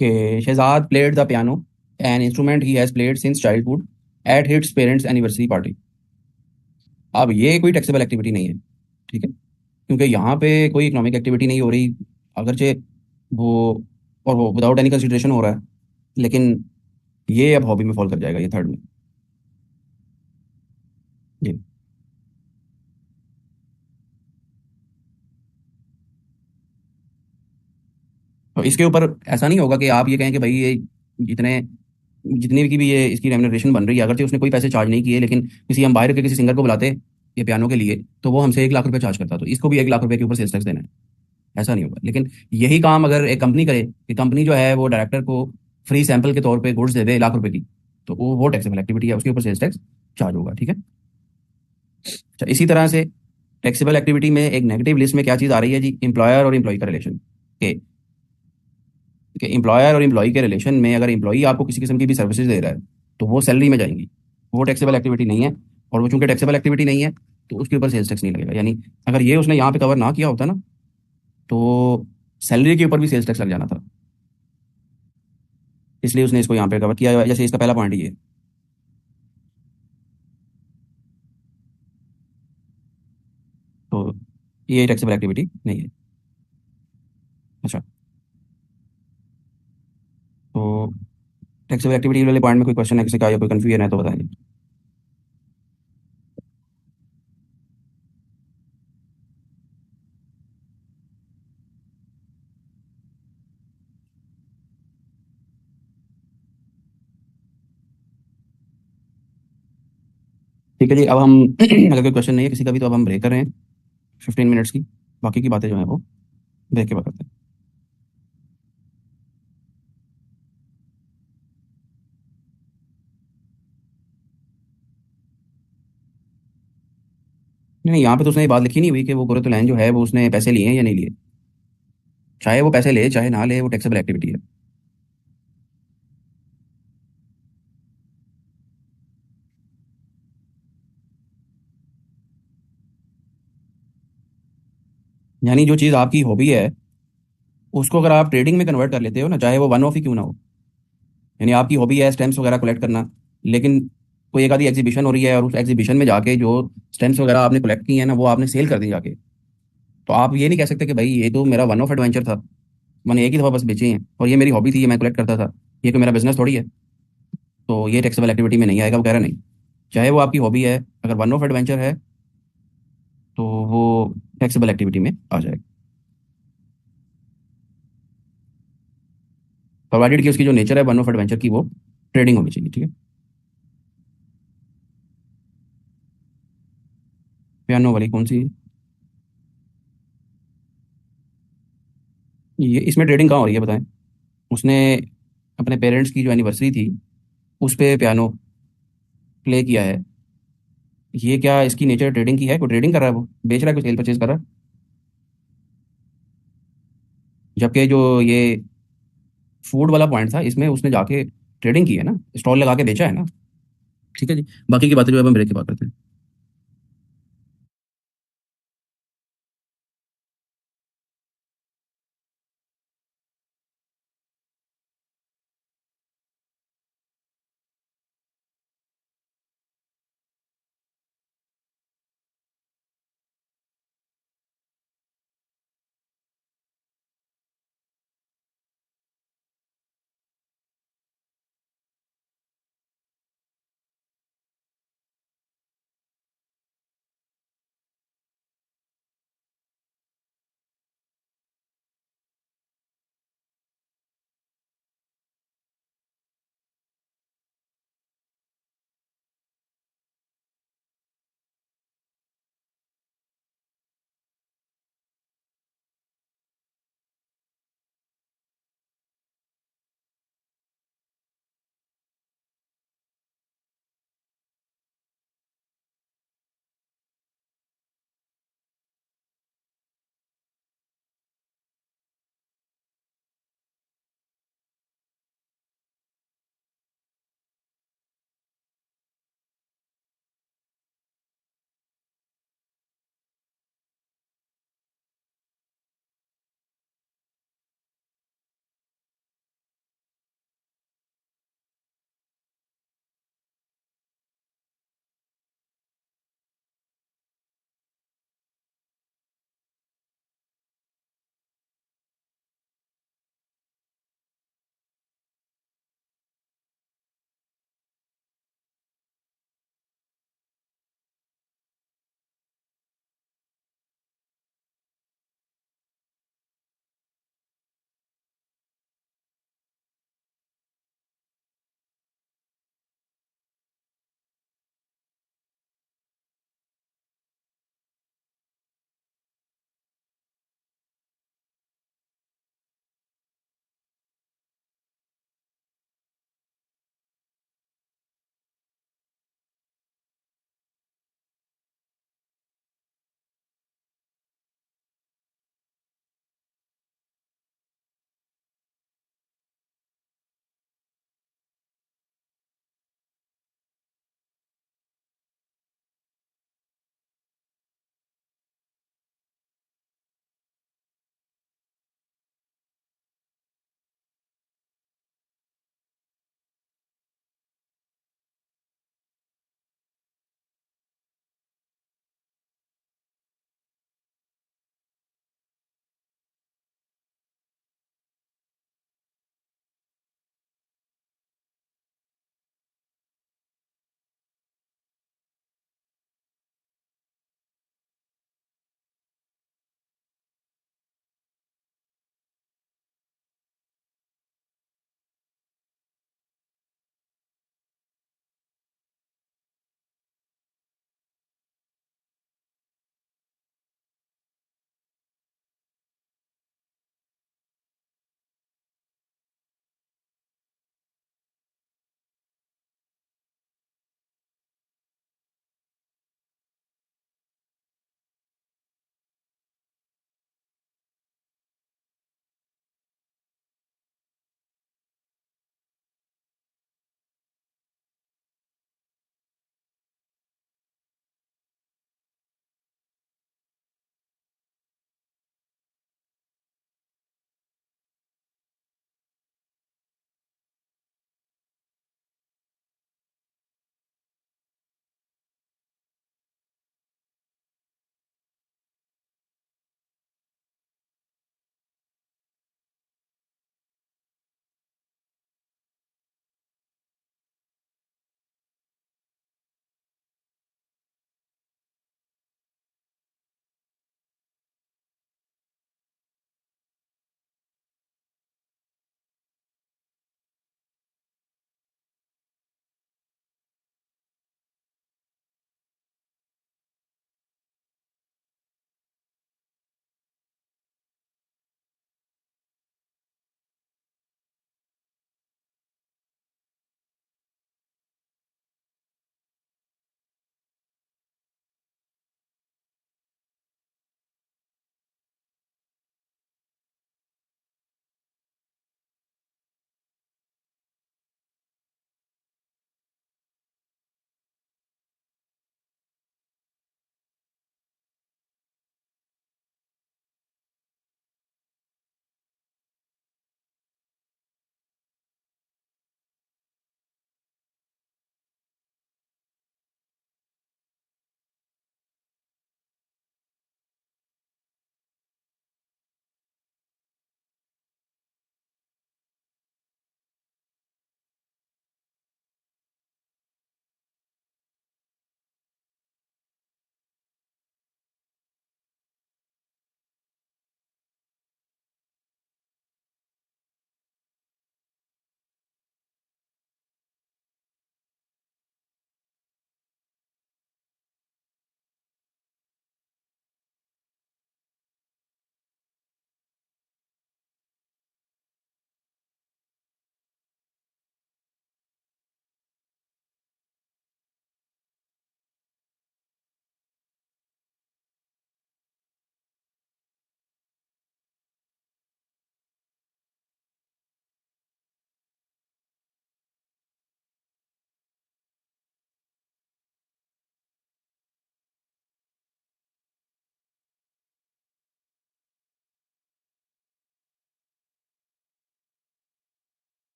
कि Shahzad played the piano, an instrument he has played since childhood, at his parents anniversary party. अब ये कोई टैक्सेबल एक्टिविटी नहीं है। ठीक है, क्योंकि यहाँ पे कोई इकोनॉमिक एक्टिविटी नहीं हो रही, अगरचे वो, और वो विदाउट एनी कंसिडरेशन हो रहा है, लेकिन ये अब हॉबी में फॉल कर जाएगा, ये थर्ड में। जी, तो इसके ऊपर ऐसा नहीं होगा कि आप ये कहें कि भाई ये जितने जितनी की भी ये इसकी रेम्यूनरेशन बन रही है, अगरचे उसने कोई पैसे चार्ज नहीं किए, लेकिन किसी हम बाहर के किसी सिंगर को बुलाते ये पियानो के लिए, तो वो हमसे 1 लाख रुपए चार्ज करता, तो इसको भी 1 लाख रुपए के ऊपर सेल्स टैक्स देना है। ऐसा नहीं होगा। लेकिन यही काम अगर एक कंपनी करे कि कंपनी जो है वो डायरेक्टर को फ्री सैंपल के तौर पे गुड्स दे दे 1 लाख रुपए की, तो वो टैक्सेबल एक्टिविटी है, उसके ऊपर सेल्स टैक्स चार्ज होगा। ठीक है, अच्छा, इसी तरह से टैक्सेबल एक्टिविटी में एक नेगेटिव लिस्ट में क्या चीज़ आ रही है जी, एम्प्लॉयर और एम्प्लॉय का रिलेशन। के एम्प्लॉयर और एम्प्लॉय के रिलेशन में अगर एम्प्लॉई आपको किसी किस्म की भी सर्विसेज दे रहा है, तो वो सैलरी में जाएंगी, वो टैक्सेबल एक्टिविटी नहीं है। और वो चूंकि टैक्सेबल एक्टिविटी नहीं है, तो उसके ऊपर सेल्स टैक्स नहीं लगेगा। यानी अगर ये उसने यहाँ पे कवर ना किया होता ना, तो सैलरी के ऊपर भी सेल्स टैक्स लग जाना था। इसलिए उसने इसको यहाँ पे कवर किया हुआ है। जैसे इसका पहला पॉइंट ये है। तो ये टैक्सेबल एक्टिविटी नहीं है। अच्छा, तो टैक्सेबल एक्टिविटी वाले पॉइंट में कोई क्वेश्चन है किसी का, या कोई कंफ्यूजन है तो बताएंगे। ठीक है जी, अब हम अगर कोई क्वेश्चन नहीं है किसी का भी, तो अब हम ब्रेक कर रहे हैं 15 मिनट्स की। बाकी की बातें जो है वो ब्रेक के बाद करते हैं। नहीं नहीं, यहाँ पे तो उसने ये बात लिखी नहीं हुई कि वो गोरे तो लाइन जो है वो उसने पैसे लिए हैं या नहीं लिए। चाहे वो पैसे ले चाहे ना ले, वो टैक्सेबल एक्टिविटी है। यानी जो चीज़ आपकी हॉबी है, उसको अगर आप ट्रेडिंग में कन्वर्ट कर लेते हो ना, चाहे वो वन ऑफ ही क्यों ना हो। यानी आपकी हॉबी है स्टैम्प्स वगैरह कलेक्ट करना, लेकिन कोई एक आधी एग्जीबिशन हो रही है और उस एग्जीबिशन में जाके जो स्टैम्प्स वगैरह आपने कलेक्ट किए हैं ना, वो आपने सेल कर दी जाके। तो आप ये नहीं कह सकते कि भाई ये तो मेरा वन ऑफ एडवेंचर था, मैंने एक ही दफ़ा बस बेचे हैं, और ये मेरी हॉबी थी, ये मैं कलेक्ट करता था, ये कोई मेरा बिजनेस थोड़ी है। तो ये टैक्सेबल एक्टिविटी में नहीं आएगा। वो कह रहा नहीं, चाहे वो आपकी हॉबी है, अगर वन ऑफ एडवेंचर है तो वो टैक्सेबल एक्टिविटी में आ जाएगा, प्रोवाइडेड कि उसकी जो नेचर है वन ऑफ एडवेंचर की, वो ट्रेडिंग होनी चाहिए। ठीक है। पियानो वाली कौन सी? ये इसमें ट्रेडिंग कहाँ हो रही है बताएं। उसने अपने पेरेंट्स की जो एनिवर्सरी थी उस पे पियानो प्ले किया है। ये क्या इसकी नेचर ट्रेडिंग की है? कोई ट्रेडिंग कर रहा है, वो बेच रहा है, कोई सेल परचेज कर रहा है। जबकि जो ये फूड वाला पॉइंट था, इसमें उसने जाके ट्रेडिंग की है ना, स्टॉल लगा के बेचा है ना। ठीक है जी, बाकी की बातें जो है हम ब्रेक के बाद करते हैं।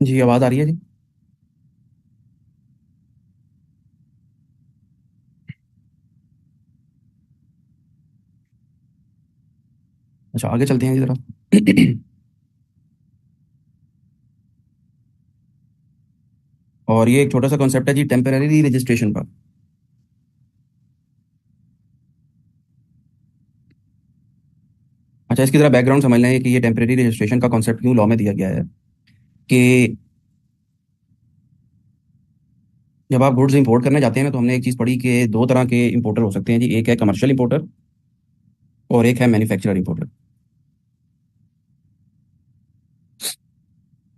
जी आवाज़ आ रही है जी। अच्छा आगे चलते हैं जी जरा। और ये एक छोटा सा कॉन्सेप्ट है जी टेम्पररी रजिस्ट्रेशन का। अच्छा इसकी जरा बैकग्राउंड समझ लें कि ये टेम्पररी रजिस्ट्रेशन का कॉन्सेप्ट क्यों लॉ में दिया गया है कि जब आप गुड्स इंपोर्ट करने जाते हैं ना तो हमने एक चीज़ पढ़ी कि दो तरह के इंपोर्टर हो सकते हैं जी। एक है कमर्शियल इंपोर्टर और एक है मैन्युफैक्चरर इंपोर्टर।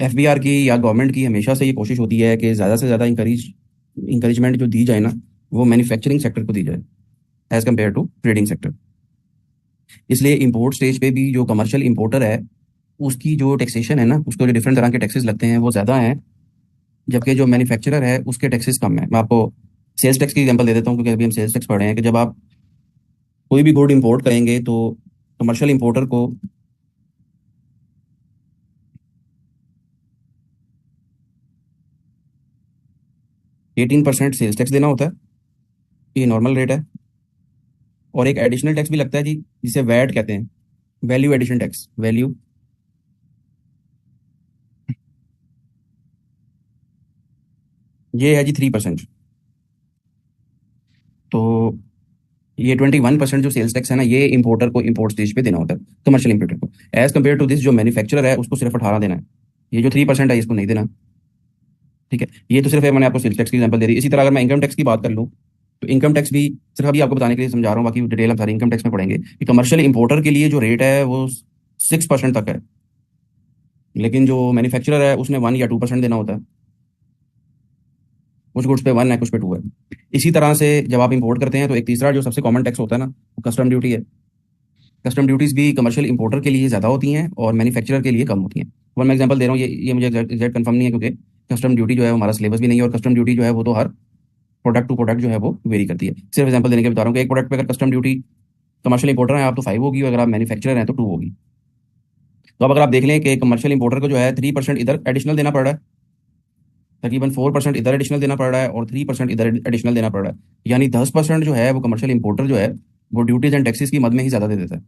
एफबीआर की या गवर्नमेंट की हमेशा से ये कोशिश होती है कि ज़्यादा से ज़्यादा इंकरेजमेंट जो दी जाए ना वो मैन्युफैक्चरिंग सेक्टर को दी जाए as compare to trading sector. इसलिए इंपोर्ट स्टेज पे भी जो कमर्शियल इंपोर्टर है उसकी जो टैक्सेशन है ना उसको जो डिफरेंट तरह के टैक्सेस लगते हैं वो ज़्यादा हैं, जबकि जो मैन्युफैक्चरर है उसके टैक्सेस कम है। मैं आपको सेल्स टैक्स की एग्जांपल दे देता हूँ क्योंकि अभी हम सेल्स टैक्स पढ़ रहे हैं कि जब आप कोई भी गुड इंपोर्ट करेंगे तो कमर्शियल इंपोर्टर को 18% सेल्स टैक्स देना होता है। ये नॉर्मल रेट है। और एक एडिशनल टैक्स भी लगता है जी जिसे वैट कहते हैं, वैल्यू एडिशन टैक्स। वैल्यू ये है जी 3%। तो ये 21% जो सेल्स टैक्स है ना ये इंपोर्टर को इंपोर्ट स्टेज पे देना होता है, कमर्शियल इंपोर्टर को। एज कम्पेयर टू दिस जो मैन्युफैक्चरर है उसको सिर्फ 18 देना है। ये जो 3% है इसको नहीं देना। ठीक है, ये तो सिर्फ है, मैंने आपको सेल्स टैक्स की एग्जांपल दे दी। इसी तरह अगर मैं इनकम टैक्स की बात कर लूँ तो इनकम टैक्स भी सिर्फ अभी आपको बताने के लिए समझा रहा हूँ, बाकी डिटेल हम सारी इनकम टैक्स में पढ़ेंगे कि कमर्शियल इंपोर्टर के लिए जो रेट है वो 6% तक है, लेकिन जो मैन्युफैक्चरर है उसने 1 या 2% देना होता है। कुछ गुड्स पे 1 है, कुछ पे 2 है। इसी तरह से जब आप इंपोर्ट करते हैं तो एक तीसरा जो सबसे कॉमन टैक्स होता है ना वो कस्टम ड्यूटी है। कस्टम ड्यूटीज भी कमर्शियल इंपोर्टर के लिए ज़्यादा होती हैं और मैन्युफैक्चरर के लिए कम होती हैं। और मैं एग्जांपल दे रहा हूँ, ये मुझे एग्जैक्ट कंफर्म नहीं है क्योंकि कस्टम ड्यूटी जो है वो हमारा सिलेबस भी नहीं है, और कस्टम ड्यूटी जो है वो तो हर प्रोडक्ट टू प्रोडक्ट जो है वो वेरी करती है। सिर्फ एग्जांपल देने के बता रहा हूँ कि एक प्रोडक्ट पे अगर कस्टम ड्यूटी कमर्शियल इंपोर्टर है आप तो 5 होगी, और अगर आप मैन्युफैक्चरर हैं तो 2 होगी। तो अब अगर आप देख लें कि कमर्शियल इंपोर्टर को जो है 3% इधर एडिशनल देना पड़ रहा है, तकरीबन 4% इधर एडिशनल देना पड़ रहा है और 3% इधर एडिशनल देना पड़ रहा है। यानी 10% जो है वो कमर्शियल इंपोर्टर जो है वो ड्यूटीज एंड टैक्सेस की मद में ही ज़्यादा दे देता है।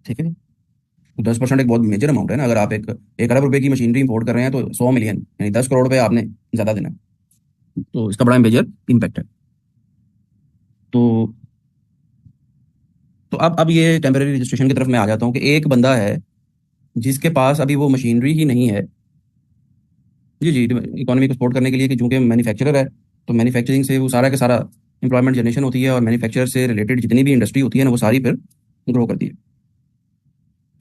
ठीक है, तो 10% एक बहुत मेजर अमाउंट है ना। अगर आप एक 1 अरब रुपए की मशीनरी इंपोर्ट कर रहे हैं तो 100 मिलियन यानी 10 करोड़ रुपए आपने ज़्यादा देना है। तो इसका बड़ा मेजर इम्पैक्ट है। तो अब ये टेम्पररी रजिस्ट्रेशन की तरफ मैं आ जाता हूँ कि एक बंदा है जिसके पास अभी वो मशीनरी ही नहीं है। जी जी, इकोनॉमी को सपोर्ट करने के लिए कि चूंकि मैन्युफैक्चरर है तो मैन्युफैक्चरिंग से वो सारा का सारा एम्प्लॉयमेंट जनरेशन होती है, और मैन्युफैक्चर से रिलेटेड जितनी भी इंडस्ट्री होती है ना वो सारी फिर ग्रो करती है।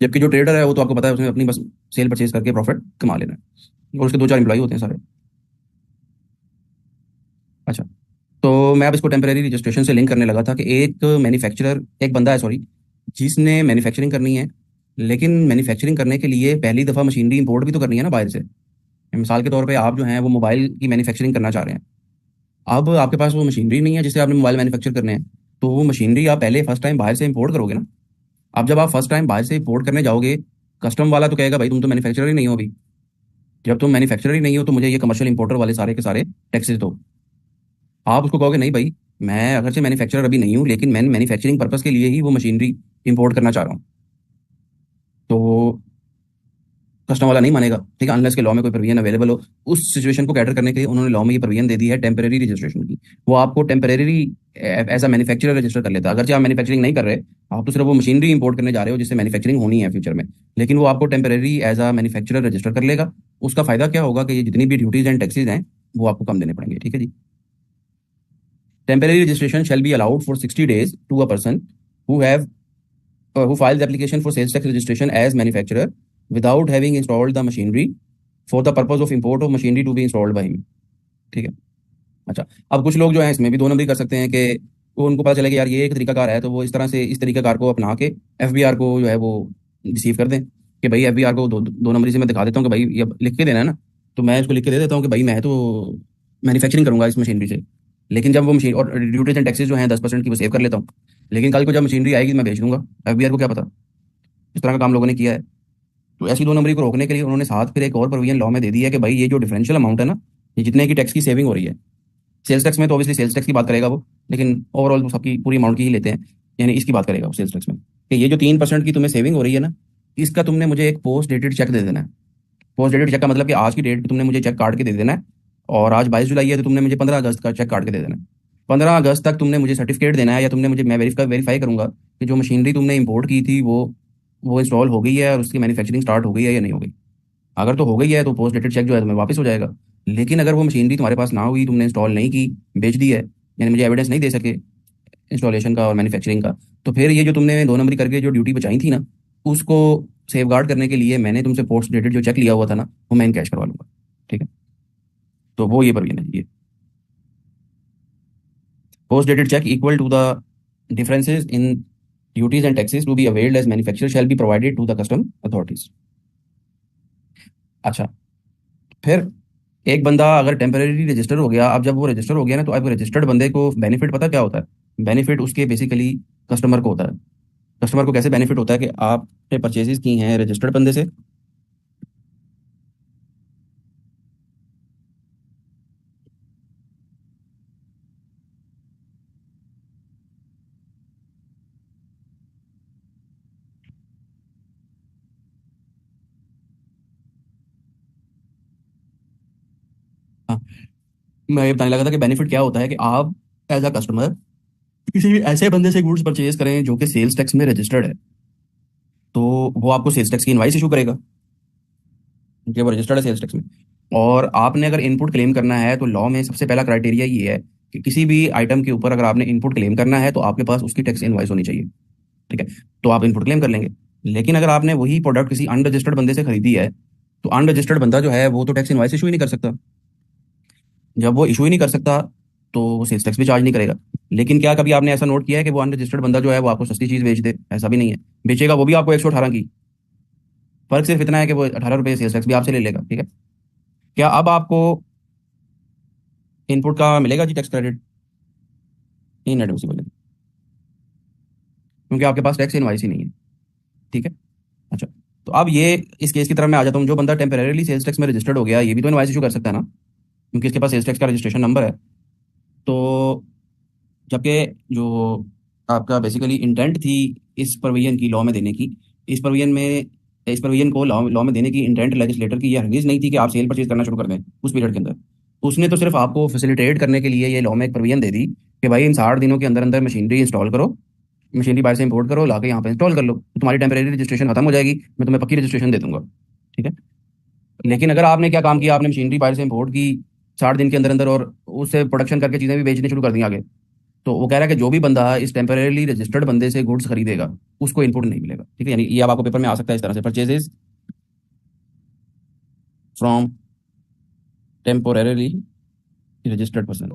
जबकि जो ट्रेडर है वो तो आपको पता है उसने अपनी बस सेल परचेज करके प्रॉफिट कमा लेना है, और उसके 2 4 एम्प्लॉय होते हैं सारे। अच्छा, तो मैं अब इसको टेम्परेरी रजिस्ट्रेशन से लिंक करने लगा था कि एक मैन्युफैक्चरर, एक बंदा है सॉरी, जिसने मैन्युफैक्चरिंग करनी है, लेकिन मैन्युफैक्चरिंग करने के लिए पहली दफ़ा मशीनरी इंपोर्ट भी तो करनी है ना बाहर से। मिसाल के तौर पे आप जो हैं वो मोबाइल की मैन्युफैक्चरिंग करना चाह रहे हैं। अब आपके पास वो मशीनरी नहीं है जिससे आपने मोबाइल मैन्युफैक्चर करने हैं, तो वो मशीनरी आप पहले फर्स्ट टाइम बाहर से इंपोर्ट करोगे ना। अब जब आप फर्स्ट टाइम बाहर से इंपोर्ट करने जाओगे, कस्टम वाला तो कहेगा भाई तुम तो मैन्युफैक्चरर ही नहीं हो अभी। जब तुम मैन्युफैक्चरर ही नहीं हो तो मुझे ये कमर्शियल इंपोर्टर वाले सारे के सारे टैक्सेस दो। आप उसको कहोगे नहीं भाई, मैं अगर से मैन्युफैक्चरर अभी नहीं हूँ लेकिन मैं मैन्युफैक्चरिंग पर्पस के लिए ही वो मशीनरी इंपोर्ट करना चाह रहा हूँ। तो कस्टम वाला नहीं मानेगा, ठीक है, अनलेस के लॉ में कोई प्रोविजन अवेलेबल हो। उस सिचुएशन को कैटर करने के लिए उन्होंने लॉ में ये प्रोविजन दे दी है टेम्परेरी रजिस्ट्रेशन की। वो आपको temporary as a manufacturer register कर लेता है। अगर आप मैन्युफैक्चरिंग नहीं कर रहे, आप तो सिर्फ वो मशीनरी इंपोर्ट करने जा रहे हो जिससे मैन्युफैक्चरिंग होनी है फ्यूचर में, लेकिन वो आपको temporary as a manufacturer register कर लेगा। उसका फायदा क्या होगा कि ये जितनी भी ड्यूटीज एंड टैक्सेज हैं वो आपको कम देने पड़ेंगे। ठीक है जी। Temporary registration shall be allowed for 60 days to a person who have who files the application for sales tax registration as manufacturer without having installed the machinery for the purpose of import of machinery to be installed by him। ठीक है। अच्छा, अब कुछ लोग जो हैं इसमें भी 2 नंबरी कर सकते हैं कि वो उनको पता चले कि यार ये एक तरीका कार है, तो वो इस तरह से इस तरीका कार को अपना के एफबीआर को जो है वो रिसीव कर दें कि भाई एफबीआर को 2 नंबरी से मैं दिखा देता हूँ कि भाई ये लिख के देना है ना, तो मैं इसको लिख के दे देता हूँ कि भाई मैं तो मैन्युफैक्चरिंग करूंगा इस मशीनरी से। लेकिन जब वो मशीन और ड्यूटीज एंड टैक्सेस जो हैं 10% की वो सेव कर लेता हूँ, लेकिन कल को जब मशीनरी आएगी मैं बेच दूंगा, एफबीआर को क्या पता। इस तरह का काम लोगों ने किया है। तो ऐसी दो नंबरी को रोकने के लिए उन्होंने साथ फिर एक और प्रोविजन लॉ में दे दिया है कि भाई ये जो डिफरेंशियल अमाउंट है ना, ये जितने की टैक्स की सेविंग हो रही है, सेल्स टैक्स में तो ऑब्वियसली सेल्स टैक्स की बात करेगा वो, लेकिन ओवरऑल तो सबकी पूरी अमाउंट की ही लेते हैं, यानी इसकी बात करेगा वो सेल्स टैक्स में, कि ये जो 3% की तुम्हें सेविंग हो रही है ना, इसका तुमने मुझे एक पोस्ट डेटेड चेक दे देना है। पोस्ट डेटेड चेक का मतलब कि आज की डेट पे तुमने मुझे चेक काट के दे देना है, और आज 22 जुलाई है तो तुमने मुझे 15 अगस्त का चेक काट के दे देना है। 15 अगस्त तक तुमने मुझे सर्टिफिकेट देना है, या तुमने मुझे, मैं वेरीफाई करूंगा कि जो मशीनरी तुमने इंपोर्ट की थी वो इंस्टॉल हो गई है और उसकी मैन्युफैक्चरिंग स्टार्ट हो गई है या नहीं हो गई। अगर तो हो गई है तो पोस्ट डेटेड चेक जो है तुम्हें वापस हो जाएगा। लेकिन अगर वो मशीनरी तुम्हारे पास ना हुई, तुमने इंस्टॉल नहीं की, बेच दी है, यानी मुझे एविडेंस नहीं दे सके इंस्टॉलेशन का और मैन्युफैक्चरिंग का, तो फिर ये जो तुमने 2 नंबरी करके जो ड्यूटी बचाई थी ना, उसको सेफगार्ड करने के लिए मैंने तुमसे पोस्ट डेटेड जो चेक लिया हुआ था ना, वो मैं कैश करवा लूंगा। ठीक है, तो वो ये प्रोविजन है ये। Post dated check equal to the differences in duties and taxes to be availed as manufacturer shall be provided to the custom authorities। अच्छा, फिर एक बंदा अगर टेम्परेरी रजिस्टर हो गया, अब जब वो रजिस्टर हो गया ना, तो अब रजिस्टर्ड बंदे को बेनिफिट पता क्या होता है? बेनिफिट उसके बेसिकली कस्टमर को होता है। कस्टमर को कैसे बेनिफिट होता है कि आपने परचेजेस की हैं रजिस्टर्ड बंदे से। हाँ, मैं ये बताने लगा था कि बेनिफिट क्या होता है कि आप एज अ कस्टमर किसी भी ऐसे बंदे से गुड्स परचेज करें जो कि सेल्स टैक्स में रजिस्टर्ड है, तो वो आपको सेल्स टैक्स की इनवाइस इशू करेगा, कि वो रजिस्टर्ड है सेल्स टैक्स में। और आपने अगर इनपुट क्लेम करना है तो लॉ में सबसे पहला क्राइटेरिया ये है कि किसी भी आइटम के ऊपर अगर आपने इनपुट क्लेम करना है तो आपके पास उसकी टैक्स इनवाइस होनी चाहिए। ठीक है, तो आप इनपुट क्लेम कर लेंगे। लेकिन अगर आपने वही प्रोडक्ट किसी अनरजिस्टर्ड बंदे से खरीदी है, तो अनरजिस्टर्ड बंदा जो है वो तो टैक्स इनवाइस इशू ही नहीं कर सकता। जब वो इशू ही नहीं कर सकता, तो वो सेल्स टैक्स भी चार्ज नहीं करेगा। लेकिन क्या कभी आपने ऐसा नोट किया है कि वो अनरजिस्टर्ड बंदा जो है वो आपको सस्ती चीज़ बेच दे? ऐसा भी नहीं है, बेचेगा वो भी आपको 118 की। फर्क सिर्फ इतना है कि वो 18 रुपये सेल्स टैक्स भी आपसे ले लेगा। ठीक है, क्या अब आपको इनपुट का मिलेगा जी टैक्स क्रेडिट? इनएडमिसिबल है, क्योंकि आपके पास टैक्स इनवाइस ही नहीं है। ठीक है, अच्छा, तो अब ये इस केस की तरफ मैं आ जाता हूँ। जो बंदा टेम्परेरीली सेल्स टैक्स में रजिस्टर्ड हो गया, ये भी तो इनवाइस इशू कर सकता है ना, क्योंकि इसके पास सेल्स टैक्स का रजिस्ट्रेशन नंबर है। तो जबकि जो आपका बेसिकली इंटेंट थी इस प्रोविजन की लॉ में देने की, इस प्रोविजन में इस प्रोविजन को लॉ में देने की इंटेंट लेजिस्लेटर की ये हरगिज नहीं थी कि आप सेल परचेज करना शुरू कर दें उस पीरियड के अंदर। उसने तो सिर्फ आपको फैसिलिटेट करने के लिए ये लॉ में एक प्रोविजन दे दी कि भाई इन 60 दिनों के अंदर अंदर मशीनरी इंस्टॉल करो, मशीनरी बाहर से इंपोर्ट करो, लाके यहाँ पे इंस्टॉल कर लो, तो तुम्हारी टेम्परेरी रजिस्ट्रेशन खत्म हो जाएगी, मैं तुम्हें पक्की रजिस्ट्रेशन दे दूंगा। ठीक है, लेकिन अगर आपने क्या काम किया, आपने मशीनरी बाहर से इंपोर्ट की 60 दिन के अंदर अंदर, और उससे प्रोडक्शन करके चीज़ें भी बेचनी शुरू कर दी आगे, तो वो कह रहा है कि जो भी बंदा इस टेम्परेली रजिस्टर्ड बंदे से गुड्स खरीदेगा उसको इनपुट नहीं मिलेगा। ठीक है, यानी ये अब आपको पेपर में आ सकता है इस तरह से, purchases from temporarily registered person.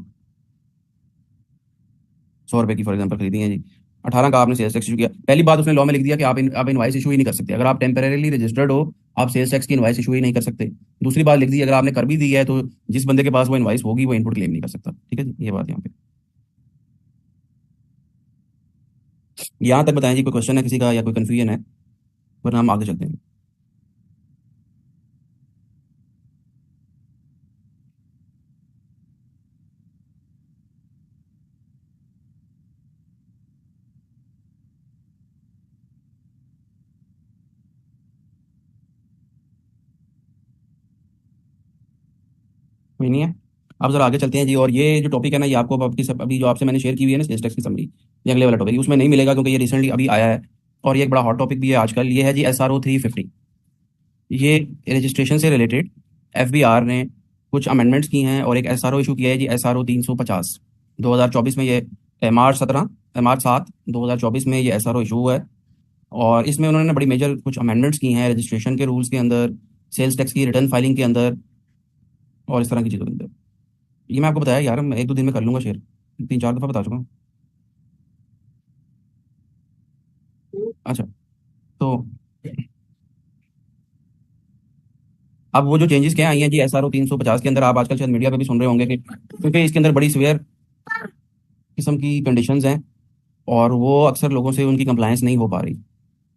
100 रुपए की फॉर एग्जाम्पल खरीदी है जी, 18 का आपने सेल्स टैक्स इशू किया। पहली बात उसने लॉ में लिख दिया कि आप इनवाइस इशू ही नहीं कर सकते अगर आप टेम्परेली रजिस्टर्ड हो, आप सेल्स टैक्स की इनवाइस इशू ही नहीं कर सकते। दूसरी बात लिख दी, अगर आपने कर भी दी है तो जिस बंदे के पास वो इनवाइस होगी वो इनपुट क्लेम नहीं कर सकता। ठीक है जी, ये बात यहाँ पे। यहाँ तक बताएं जी, कोई क्वेश्चन है किसी का या कोई कंफ्यूजन है, वरना हम आगे चलते हैं। कोई नहीं है, अब जरा आगे चलते हैं जी। और ये जो टॉपिक है ना, ये आपको अब आपकी सब अभी जो आपसे मैंने शेयर की हुई है ना सेल्स टैक्स की समरी, ये अगले वाला टॉपिक उसमें नहीं मिलेगा, क्योंकि ये रिसेंटली अभी आया है और ये एक बड़ा हॉट टॉपिक भी है आजकल। ये है जी SRO 350। ये रजिस्ट्रेशन से रिलेटेड FBR ने कुछ अमेंडमेंट्स की हैं और एक SRO इशू किया है जी, SRO 350। 2024 में ये मार्च 7 2024 में ये SRO इशू हुआ है। और इसमें उन्होंने बड़ी मेजर कुछ अमेंडमेंट्स की हैं रजिस्ट्रेशन के रूल्स के अंदर, सेल्स टैक्स की रिटर्न फाइलिंग के अंदर, और इस तरह की चीज़ों के अंदर। ये मैं आपको बताया यार, मैं 1-2 दिन में कर लूंगा शेयर, 3-4 दफ़ा बता चुका हूँ। अच्छा, तो अब वो जो चेंजेस क्या आई हैं जी SRO 350 के अंदर, आप आजकल शायद मीडिया पे भी सुन रहे होंगे कि क्योंकि इसके अंदर बड़ी सीवियर किस्म की कंडीशंस हैं और वो अक्सर लोगों से उनकी कंप्लायंस नहीं हो पा रही।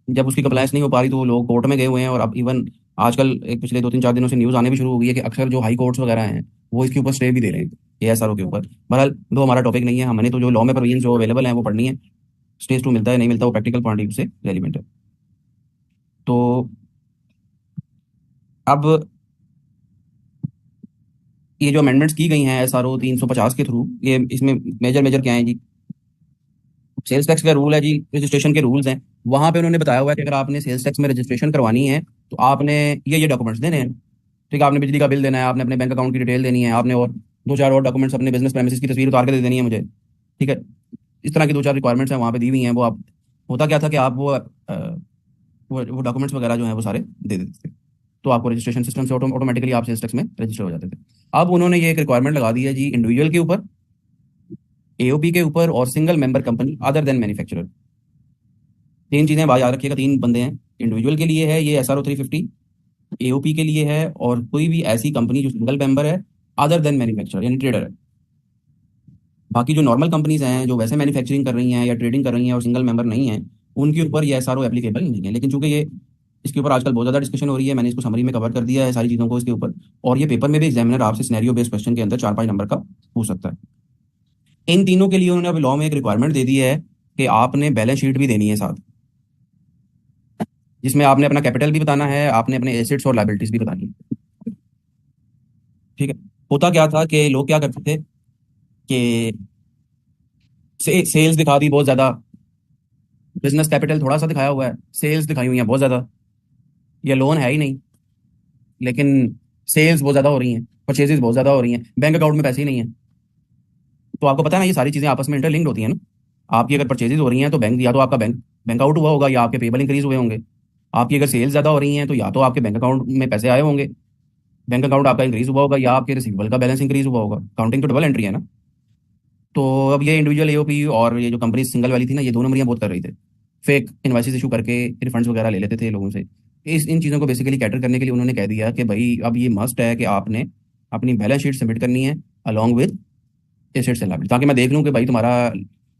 जब उसकी कंप्लायंस नहीं हो पा रही तो वो लोग कोर्ट में गए हुए हैं, और अब इवन आजकल एक पिछले 2 3 4 दिनों से न्यूज़ आने भी शुरू हो गई है कि अक्सर जो हाई कोर्ट्स वगैरह हैं वो इसके ऊपर स्टे भी दे रहे हैं, एएसआरओ के ऊपर। बहरहाल दो हमारा टॉपिक नहीं है, हमने तो जो लॉ में प्रोविजन जो अवेलेबल है वो पढ़नी है। स्टेज 2 मिलता है नहीं मिलता वो प्रैक्टिकल पॉइंट ऑफ व्यू से रेलिवेंट है। तो अब ये जो अमेंडमेंट्स की गई हैं एसआरओ 350 के थ्रू, ये इसमें मेजर मेजर क्या है जी? सेल्स टैक्स का रूल है जी, रजिस्ट्रेशन के रूल्स हैं। वहां पे उन्होंने बताया हुआ है कि अगर आपने सेल्स टैक्स में रजिस्ट्रेशन करवानी है तो आपने ये डॉक्यूमेंट्स देने हैं। ठीक है, आपने बिजली का बिल देना है, आपने अपने बैंक अकाउंट की डिटेल देनी है, आपने और दो चार और डॉक्यूमेंट्स, अपने बिजनेस प्रेमिसेस की तस्वीर उतार के दे देनी है मुझे। ठीक है, इस तरह की दो चार रिक्वायरमेंट्स हैं वहाँ पे दी हुई हैं। वो आप होता क्या था कि आप वो डॉक्यूमेंट्स वगैरह जो है वो सारे दे देते थे, तो आपको रजिस्ट्रेशन सिस्टम से ऑटोमेटिकली आप सेल्स टैक्स में रजिस्टर हो जाते थे। अब उन्होंने ये एक रिक्वायरमेंट लगा दी है जी इंडिविजुअल के ऊपर, एओपी के ऊपर और single member company other than manufacturer. तीन चीजें बात याद रखिएगा, तीन बंदे हैं। इंडिविजुअल के लिए है ये एसआरओ 350, एओपी के लिए है, और कोई भी ऐसी कंपनी जो सिंगल मेंबर है अदर देन मैन्युफैक्चरर यानी ट्रेडर है। बाकी जो नॉर्मल कंपनीज हैं जो वैसे मैन्युफैक्चरिंग कर रही हैं या ट्रेडिंग कर रही हैं और सिंगल मेंबर नहीं है, उनके ऊपर ये एसआरओ एप्लीकेबल नहीं है। लेकिन चूंकि ये इसके ऊपर आजकल बहुत ज़्यादा डिस्कशन हो रही है, मैंने इसको समरी में कवर कर दिया है सारी चीज़ों को इसके ऊपर, और ये पेपर में भी एग्जामिनर आपसे सिनेरियो बेस्ड क्वेश्चन के अंदर 4 5 नंबर का पूछ सकता है। इन तीनों के लिए उन्होंने अभी लॉ में एक रिक्वायरमेंट दे दी है कि आपने बैलेंस शीट भी देनी है साथ, जिसमें आपने अपना कैपिटल भी बताना है, आपने अपने एसेट्स और लाइबिलिटीज भी बतानी है। ठीक है, होता क्या था कि लोग क्या करते थे कि सेल्स दिखा दी बहुत ज़्यादा, बिजनेस कैपिटल थोड़ा सा दिखाया हुआ है, सेल्स दिखाई हुई है बहुत ज़्यादा, ये लोन है ही नहीं, लेकिन सेल्स बहुत ज़्यादा हो रही हैं, परचेजेस बहुत ज़्यादा हो रही हैं, बैंक अकाउंट में पैसे ही नहीं है। तो आपको पता है ना ये सारी चीज़ें आपस में इंटरलिंक्ड होती हैं ना। आपकी अगर परचेजेस हो रही हैं तो बैंक या तो आपका बैंक आउट हुआ होगा या आपके पेबल इंक्रीज हुए होंगे। आपकी अगर सेल्स ज़्यादा हो रही हैं तो या तो आपके बैंक अकाउंट में पैसे आए होंगे, बैंक अकाउंट आपका इंक्रीज हुआ होगा, या आपके रिसीवेबल का बैलेंस इंक्रीज हुआ होगा। काउंटिंग तो डबल एंट्री है ना। तो अब ये इंडिविजुअल एओपी और ये जो कंपनी सिंगल वाली थी ना, ये दोनों नंबरियां बहुत कर रही थे, फेक इन्वाइसेस इशू करके रिफंड्स वगैरह ले लेते थे लोगों से। इस इन चीज़ों को बेसिकली कैटर करने के लिए उन्होंने कह दिया कि भाई अब ये मस्ट है कि आपने अपनी बैलेंस शीट सबमिट करनी है along with assets and liability, ताकि मैं देख लूँ कि भाई तुम्हारा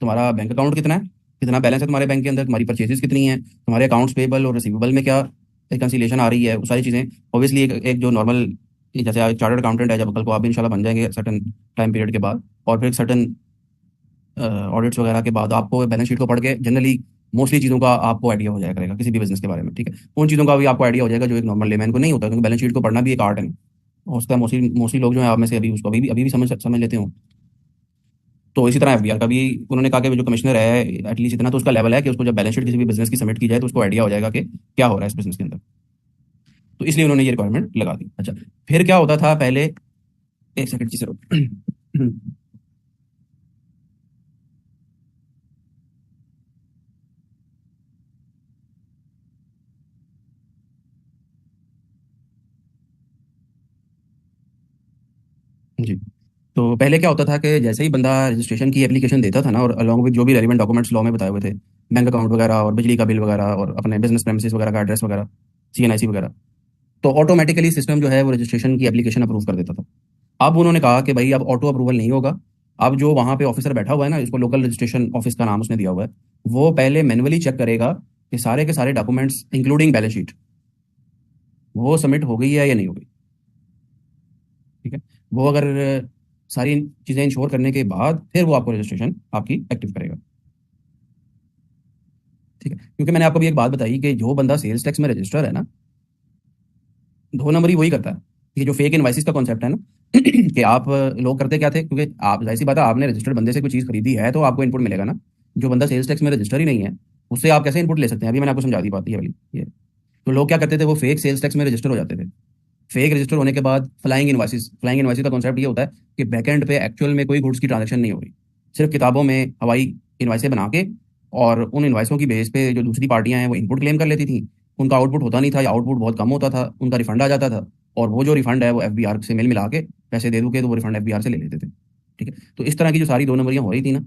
तुम्हारा बैंक अकाउंट कितना है, कितना बैलेंस है तुम्हारे बैंक के अंदर, तुम्हारी परचेजेस कितनी है, तुम्हारे अकाउंट्स पेबल और रिसीवेबल में क्या रिकन्सिलिएशन आ रही है, वो सारी चीज़ें। ऑब्वियसली एक जो नॉर्मल, जैसे आप चार्टर्ड अकाउंटेंट है, जब कल को आप भी इंशाल्लाह बन जाएंगे सर्टन टाइम पीरियड के बाद, और फिर सर्टन ऑडिट्स वगैरह के बाद आपको बैलेंस शीट को पढ़ के जनरली मोस्टली चीज़ों का आपको आइडिया हो जाया करेगा किसी भी बिजनेस के बारे में। ठीक है, उन चीज़ों का भी आपको आइडिया हो जाएगा जो एक नॉर्मल लेमैन को नहीं होता, क्योंकि बैलेंस शीट को पढ़ना भी एक आर्ट है। हो सकता है मोस्टली मोस्टली लोग जो है आप में से अभी उसको अभी भी समझ लेते हो। तो इसी तरह एफबीआर का भी उन्होंने कहा कि जो कमिश्नर है एटलीस्ट इतना तो उसका लेवल है कि उसको जब बैलेंस शीट किसी भी बिजनेस की सबमिट की जाए तो उसको आइडिया हो जाएगा कि क्या हो रहा है इस बिजनेस के अंदर। तो इसलिए उन्होंने ये रिक्वायरमेंट लगा दी। अच्छा, फिर क्या होता था पहले, एक सेकंड जी सर। जी, तो पहले क्या होता था कि जैसे ही बंदा रजिस्ट्रेशन की एप्लीकेशन देता था ना, और अलॉन्ग विद जो भी रेलिवेंट डॉक्यूमेंट्स लॉ में बताए हुए थे, बैंक अकाउंट वगैरह और बिजली का बिल वगैरह और अपने बिजनेस प्रेमिसेस वगैरह का एड्रेस वगैरह, सीएनआईसी वगैरह, तो ऑटोमेटिकली सिस्टम जो है वो रजिस्ट्रेशन की एप्लीकेशन अप्रूव कर देता था। अब उन्होंने कहा कि भाई अब ऑटो अप्रूवल नहीं होगा। अब जो वहाँ पे ऑफिसर बैठा हुआ है ना, इसको लोकल रजिस्ट्रेशन ऑफिस का नाम उसने दिया हुआ है, वो पहले मैनुअली चेक करेगा कि सारे के सारे डॉक्यूमेंट्स इंक्लूडिंग बैलेंस शीट वो सबमिट हो गई है या नहीं हो गई। ठीक है, वो अगर सारी चीज़ें इंश्योर करने के बाद फिर वो आपको रजिस्ट्रेशन आपकी एक्टिव करेगा। ठीक है, क्योंकि मैंने आपको भी एक बात बताई कि जो बंदा सेल्स टैक्स में रजिस्टर है ना, 2 नंबर ही वही करता है। ये जो फेक इनवाइसिस का कॉन्सेप्ट है ना, कि आप लोग करते क्या थे, क्योंकि आप जाहिर सी बात है आपने रजिस्टर्ड बंदे से कोई चीज़ खरीदी है तो आपको इनपुट मिलेगा ना। जो बंदा सेल्स टैक्स में रजिस्टर ही नहीं है उससे आप कैसे इनपुट ले सकते हैं? अभी मैंने आपको समझा दी बात ये वाली ये। तो लोग क्या करते थे, वो फेक सेल्स टैक्स में रजिस्टर हो जाते थे। फेक रजिस्टर होने के बाद फ्लाइंग इनवाइसिस का कॉन्सेप्ट ये होता है कि बैकएंड पे एक्चुअल में कोई गुड्स की ट्रांजैक्शन नहीं हो रही, सिर्फ किताबों में हवाई इनवाइसें बना के, और उन इनवाइसों की बेस पे जो दूसरी पार्टियां हैं वो इनपुट क्लेम कर लेती थी। उनका आउटपुट होता नहीं था या आउटपुट बहुत कम होता था, उनका रिफंड आ जाता था, और वो जो रिफंड है वो एफबीआर से मिल मिला के पैसे दे दू के तो वो रिफंड एफबीआर से ले लेते थे। ठीक है, तो इस तरह की जो सारी 2 नंबरियां हो रही थी ना,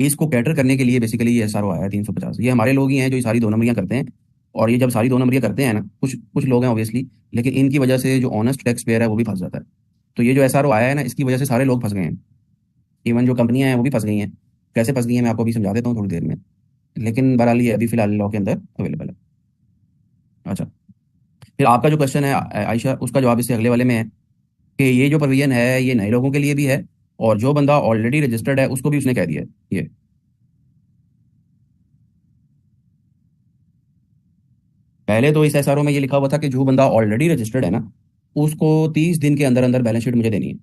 इसको कैटर करने के लिए बेसिकली ये एसआरओ आया है 350। ये हमारे लोग ही हैं जो ये सारी 2 नंबरियां करते हैं। और ये जब सारी 2 नंबरियां करते हैं ना, कुछ कुछ लोग हैं ऑब्वियसली, लेकिन इनकी वजह से जो ऑनेस्ट टैक्स पेयर है वो भी फंस जाता है। तो ये जो एसआरओ आया है ना, इसकी वजह से सारे लोग फंस गए हैं। इवन जो कंपनियां हैं वो भी फंस गई हैं। कैसे फंस गई हैं मैं आपको अभी समझा देता हूँ थोड़ी देर में। लेकिन बहरहाल ये अभी फिलहाल लॉ के अंदर अवेलेबल है। अच्छा, फिर आपका जो क्वेश्चन है आयशा, उसका जवाब इससे अगले वाले में है कि ये जो प्रोविजन है ये नए लोगों के लिए भी है, और जो बंदा ऑलरेडी रजिस्टर्ड है उसको भी उसने कह दिया है ये। पहले तो इस एसआरओ में ये लिखा हुआ था कि जो बंदा ऑलरेडी रजिस्टर्ड है ना, उसको 30 दिन के अंदर अंदर बैलेंस शीट मुझे देनी है।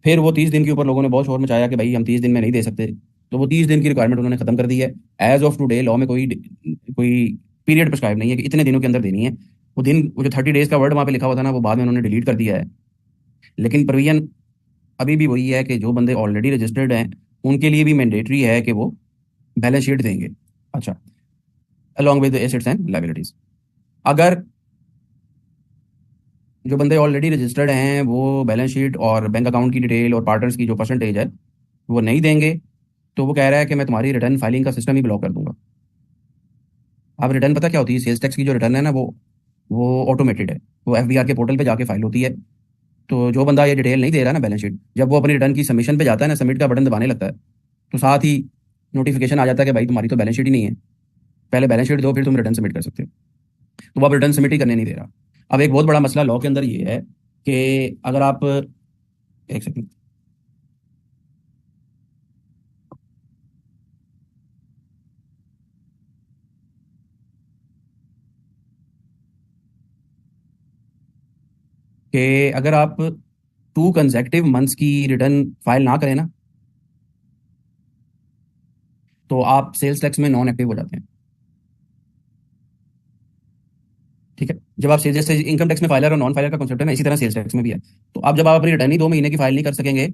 फिर वो 30 दिन के ऊपर लोगों ने बहुत शोर मचाया कि भाई हम 30 दिन में नहीं दे सकते, तो वो 30 दिन की रिक्वायरमेंट उन्होंने खत्म कर दी है। एज ऑफ टुडे लॉ में कोई पीरियड प्रिस्क्राइब नहीं है कि इतने दिनों के अंदर देनी है। वो जो 30 डेज का वर्ड वहाँ पे लिखा हुआ था ना, वो बाद में उन्होंने डिलीट कर दिया है। लेकिन प्रोविजन अभी भी वही है कि जो बंदे ऑलरेडी रजिस्टर्ड हैं उनके लिए भी मैंडेटरी है कि वो बैलेंस शीट देंगे। अच्छा, along with assets and liabilities. अगर जो बंदे ऑलरेडी रजिस्टर्ड हैं वो बैलेंस शीट और बैंक अकाउंट की डिटेल और पार्टनर्स की जो परसेंटेज है वो नहीं देंगे, तो वो कह रहा है कि मैं तुम्हारी रिटर्न फाइलिंग का सिस्टम ही ब्लॉक कर दूंगा। अब रिटर्न पता क्या होती है? सेल्स टैक्स की जो रिटर्न है ना, वो ऑटोमेटेड है। वो एफबीआर के पोर्टल पे जाके फाइल होती है। तो जो बंदा ये डिटेल नहीं दे रहा ना बैलेंस शीट, जब वो अपनी रिटर्न की सबमिशन पे जाता है ना, सबमिट का बटन दबाने लगता है, तो साथ ही नोटिफिकेशन आ जाता है कि भाई तुम्हारी तो बैलेंस शीट ही नहीं है, पहले बैलेंस शीट दो फिर तुम रिटर्न सबमिट कर सकते हो। तो वो अब रिटर्न सबमिट ही करने नहीं दे रहा। अब एक बहुत बड़ा मसला लॉ के अंदर ये है कि अगर आप, एक सेकंड, कि अगर आप 2 कंसेक्टिव मंथ्स की रिटर्न फाइल ना करें ना, तो आप सेल्स टैक्स में नॉन एक्टिव हो जाते हैं। ठीक है, जब आप सेल्स, जैसे इनकम टैक्स में फाइलर और नॉन फाइलर का कॉन्सेप्ट है ना, इसी तरह सेल्स टैक्स में भी है। तो अब जब आप अपनी रिटर्न ही 2 महीने की फाइल नहीं कर सकेंगे,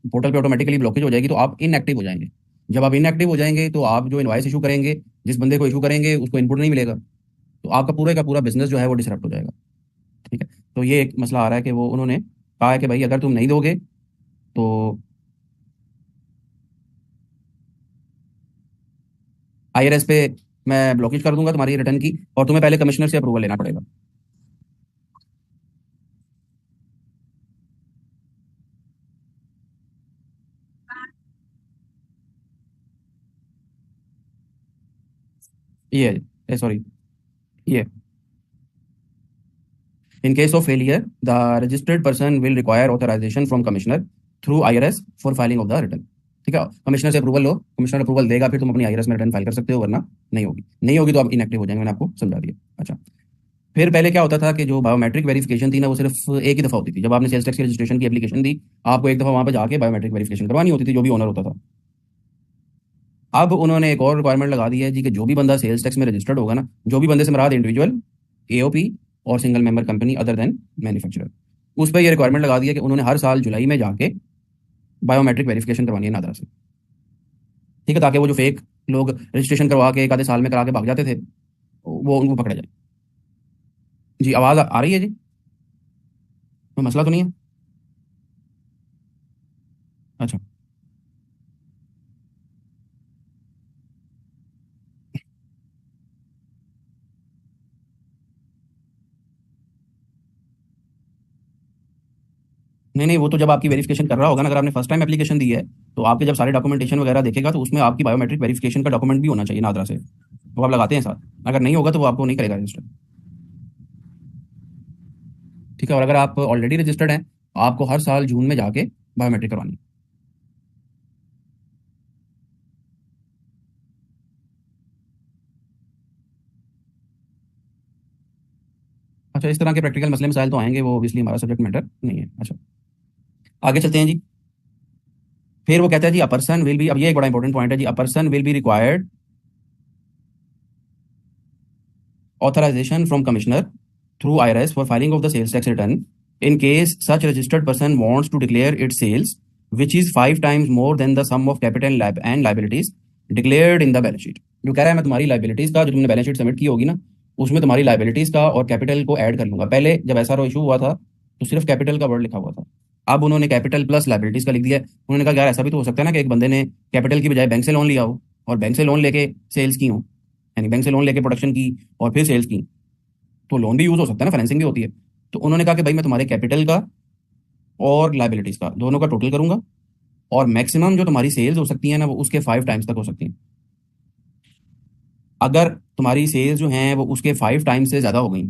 पोर्टल पे ऑटोमेटिकली ब्लॉकेज हो जाएगी, तो आप इनएक्टिव हो जाएंगे। जब आप इनएक्टिव हो जाएंगे तो आप जो इनवाइस इशू करेंगे, जिस बंदे को इशू करेंगे उसको इनपुट नहीं मिलेगा, तो आपका पूरे का पूरा बिजनेस जो है वो डिसरप्ट हो जाएगा। ठीक है, तो ये एक मसला आ रहा है कि वो उन्होंने कहा है कि भाई अगर तुम नहीं दोगे तो आईआरएस पे मैं ब्लॉकेज कर दूंगा तुम्हारी रिटर्न की, और तुम्हें पहले कमिश्नर से अप्रूवल लेना पड़ेगा। ये सॉरी, ये in case of failure the registered person will require authorisation from commissioner through IRS for filing of the return. ठीक है, कमिश्नर से अप्रूवल लो, कमिश्नर अप्रूवल देगा फिर तुम अपनी आईआरएस में रिटर्न फाइल कर सकते हो, वरना नहीं होगी तो आप इनएक्टिव हो जाएंगे। मैंने आपको समझा दिया। अच्छा, फिर पहले क्या होता था कि जो बायोमेट्रिक वेरिफिकेशन थी ना, वो सिर्फ एक ही दफा होती थी। जब आपने सेल्स टैक्स की रजिस्ट्रेशन की एप्लीकेशन दी, आपको एक दफा वहां पे जाके बायोमेट्रिक वेरिफिकेशन करवानी होती थी, जो भी ओनर होता था। अब उन्होंने एक और रिक्वायरमेंट लगा दी है जी कि जो भी बंदा सेल्स टैक्स में रजिस्टर्ड होगा ना, जो भी बंदे से मराद इंडिविजुअल, एओपी और single member company other than manufacturer, उस पर यह रिक्वायरमेंट लगा दी है कि उन्होंने हर साल जुलाई में जाके बायोमेट्रिक वेरिफिकेशन करवानी है नादरा से। ठीक है, ताकि वो जो फेक लोग रजिस्ट्रेशन करवा के एक आधे साल में करा के भाग जाते थे, वो उनको पकड़ा जाए। जी, आवाज़ आ रही है जी? कोई मसला तो नहीं है? अच्छा, नहीं नहीं, वो तो जब आपकी वेरिफिकेशन कर रहा होगा ना, अगर आपने फर्स्ट टाइम एप्लीकेशन दी है, तो आपके जब सारे डॉक्यूमेंटेशन वगैरह देखेगा तो उसमें आपकी बायोमेट्रिक वेरिफिकेशन का डॉक्यूमेंट भी होना चाहिए नादरा से, वो आप लगाते हैं साथ। अगर नहीं होगा तो वो आपको नहीं करेगा रजिस्टर। ठीक है, और अगर आप ऑलरेडी रजिस्टर्ड हैं, आपको हर साल जून में जाके बायोमेट्रिक करवानी है। अच्छा, इस तरह के प्रैक्टिकल मसले मसाइल तो आएंगे, वो ऑब्वियसली हमारा सब्जेक्ट मैटर नहीं है। अच्छा, आगे चलते हैं जी। फिर वो कहता है जी अ पर्सन विल बी, अब ये एक बड़ा इंपॉर्टेंट पॉइंट है जी, a person will be required authorization from commissioner through IRS for filing of the sales tax return in case such registered person wants to declare its sales which is 5 times more than the sum of capital and liabilities declared in the balance sheet। जो कह रहा है मैं तुम्हारी liabilities का, जो तुमने balance sheet submit की होगी ना, उसमें तुम्हारी लाइबिलिटीज का और कैपिटल को ऐड कर लूंगा। पहले जब ऐसा इशू हुआ था तो सिर्फ कैपिटल का वर्ड लिखा हुआ था, अब उन्होंने कैपिटल प्लस लाइबिलिटीज का लिख दिया है। उन्होंने कहा यार ऐसा भी तो हो सकता है ना कि एक बंदे ने कैपिटल की बजाय बैंक से लोन लिया हो, और बैंक से लोन लेके सेल्स की हो, यानी बैंक से लोन लेके प्रोडक्शन की और फिर सेल्स की, तो लोन भी यूज हो सकता है ना, फाइनेंसिंग भी होती है। तो उन्होंने कहा कि भाई मैं तुम्हारे कैपिटल का और लाइबिलिटीज का दोनों का टोटल करूंगा, और मैक्सिमम जो तुम्हारी सेल्स हो सकती है ना, वो उसके 5 टाइम्स तक हो सकती हैं। अगर तुम्हारी सेल्स जो हैं वो उसके 5 टाइम्स से ज़्यादा हो गई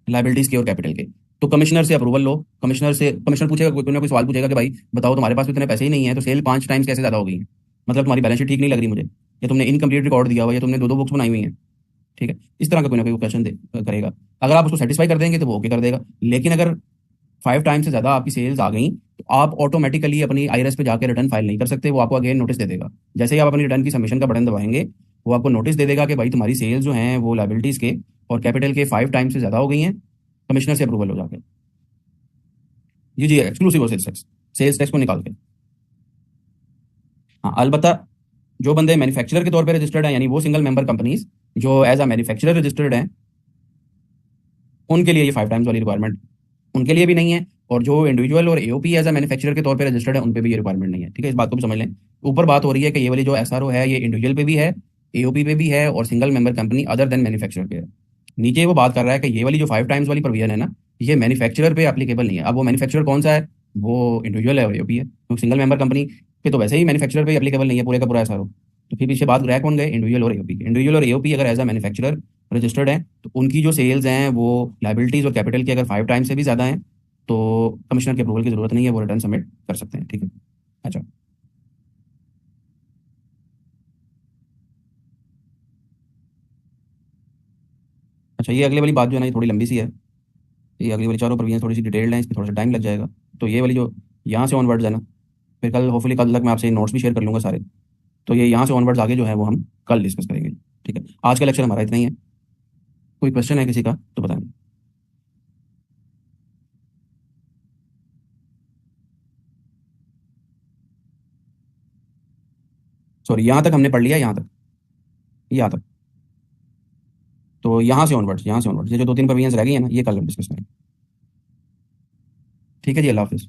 लाइबिलिटीज़ के और कैपिटल के, तो कमिश्नर से अप्रूवल लो। कमिश्नर पूछेगा, कोई ना कोई सवाल पूछेगा कि भाई बताओ तुम्हारे पास भी इतने पैसे ही नहीं है तो सेल 5 टाइम्स कैसे ज़्यादा हो गई है, मतलब तुम्हारी बैलेंस शीट ठीक नहीं लग रही मुझे, या तुमने इनकम्प्लीट रिकॉर्ड दिया हुआ, या तुमने दो दो बुक्स बनाई हुई हैं। ठीक है, इस तरह का कोई ना कोई क्वेश्चन करेगा। अगर आप उसको सेटिस्फाई कर देंगे तो वो ओके कर देगा। लेकिन अगर 5 टाइम्स से ज़्यादा आपकी सेल्स आ गई तो आप ऑटोमेटिकली अपनी आईआरएस पे जाकर रिटर्न फाइल नहीं कर सकते, वो आपको अगेन नोटिस दे देगा। जैसे ही आप अपनी रिटर्न की सबमिशन का बटन दबाएंगे, वो आपको नोटिस दे देगा कि भाई तुम्हारी सेल्स जो हैं वो लाइबिलिटीज़ के और कैपिटल के 5 टाइम्स से ज़्यादा हो गई हैं, कमिश्नर से अप्रूवल हो जाके। जी एक्सक्लूसिव और सेल्स टैक्स को निकाल के। हाँ अलबत्ता, जो बंदे मैन्युफैक्चरर के तौर पे रजिस्टर्ड हैं, यानी वो सिंगल मेंबर कंपनीज जो एज अ मैन्युफैक्चरर रजिस्टर्ड हैं, उनके लिए ये 5 टाइम्स वाली रिक्वायरमेंट उनके लिए भी नहीं है। और जो इंडिविजुअल और एओपी एज अ मैन्युफैक्चरर के तौर पे रजिस्टर्ड है, उन पे भी ये रिक्वायरमेंट नहीं है। ठीक है, इस बात को भी समझ लें। ऊपर बात हो रही है कि ये वाली जो एसआरओ है ये इंडिविजुअल पे भी है, एओपी पे भी है, और single member company other than manufacturer पे है। नीचे वो बात कर रहा है कि ये वाली जो 5 टाइम्स वाली प्रोविजन है ना, ये मैन्युफैक्चरर पे एप्लीकेबल नहीं है। अब वो मैन्युफैक्चरर कौन सा है, वो इंडिविजुअल है और एओपी है, क्योंकि सिंगल मेंबर कंपनी पे तो वैसे ही मैन्युफैक्चरर पे एप्लीकेबल नहीं है पूरे का पूरा एसआरओ। तो फिर पीछे बात रह कौन गए, इंडिविजुअल और एओपी। इंडिविजुअल और एओपी अगर एज अ मैन्युफैक्चरर रजिस्टर्ड है तो उनकी जो सेल्स हैं वो लाइबिलिटीज और कैपिटल की अगर 5 टाइम्स से भी ज़्यादा हैं तो कमिश्नर के अप्रूवल की जरूरत नहीं है, वो रिटर्न सबमिट कर सकते हैं। ठीक है। अच्छा। अच्छा, ये अगले वाली बात जो है ना, ये थोड़ी लंबी सी है। ये अगली वाली चारों प्रोविजन थोड़ी सी डिटेल्ड हैं, इस पर थोड़ा सा टाइम लग जाएगा। तो ये वाली जो यहाँ से ऑनवर्ड्स है ना, फिर कल होपफुली कल तक मैं आपसे नोट्स भी शेयर कर लूँगा सारे। तो ये यहाँ से ऑनवर्ड्स आगे जो है वो हम कल डिस्कस करेंगे। ठीक है, आज का लेक्चर हमारा इतना ही है। कोई क्वेश्चन है किसी का तो बताएं। सॉरी, यहाँ तक हमने पढ़ लिया, यहाँ तक। तो यहाँ से ऑनवर्ड्स ये जो 2 3 प्रोविजन रह गई है ना, ये कल हम डिस्कस करेंगे। ठीक है जी, अल्लाह हाफिज़।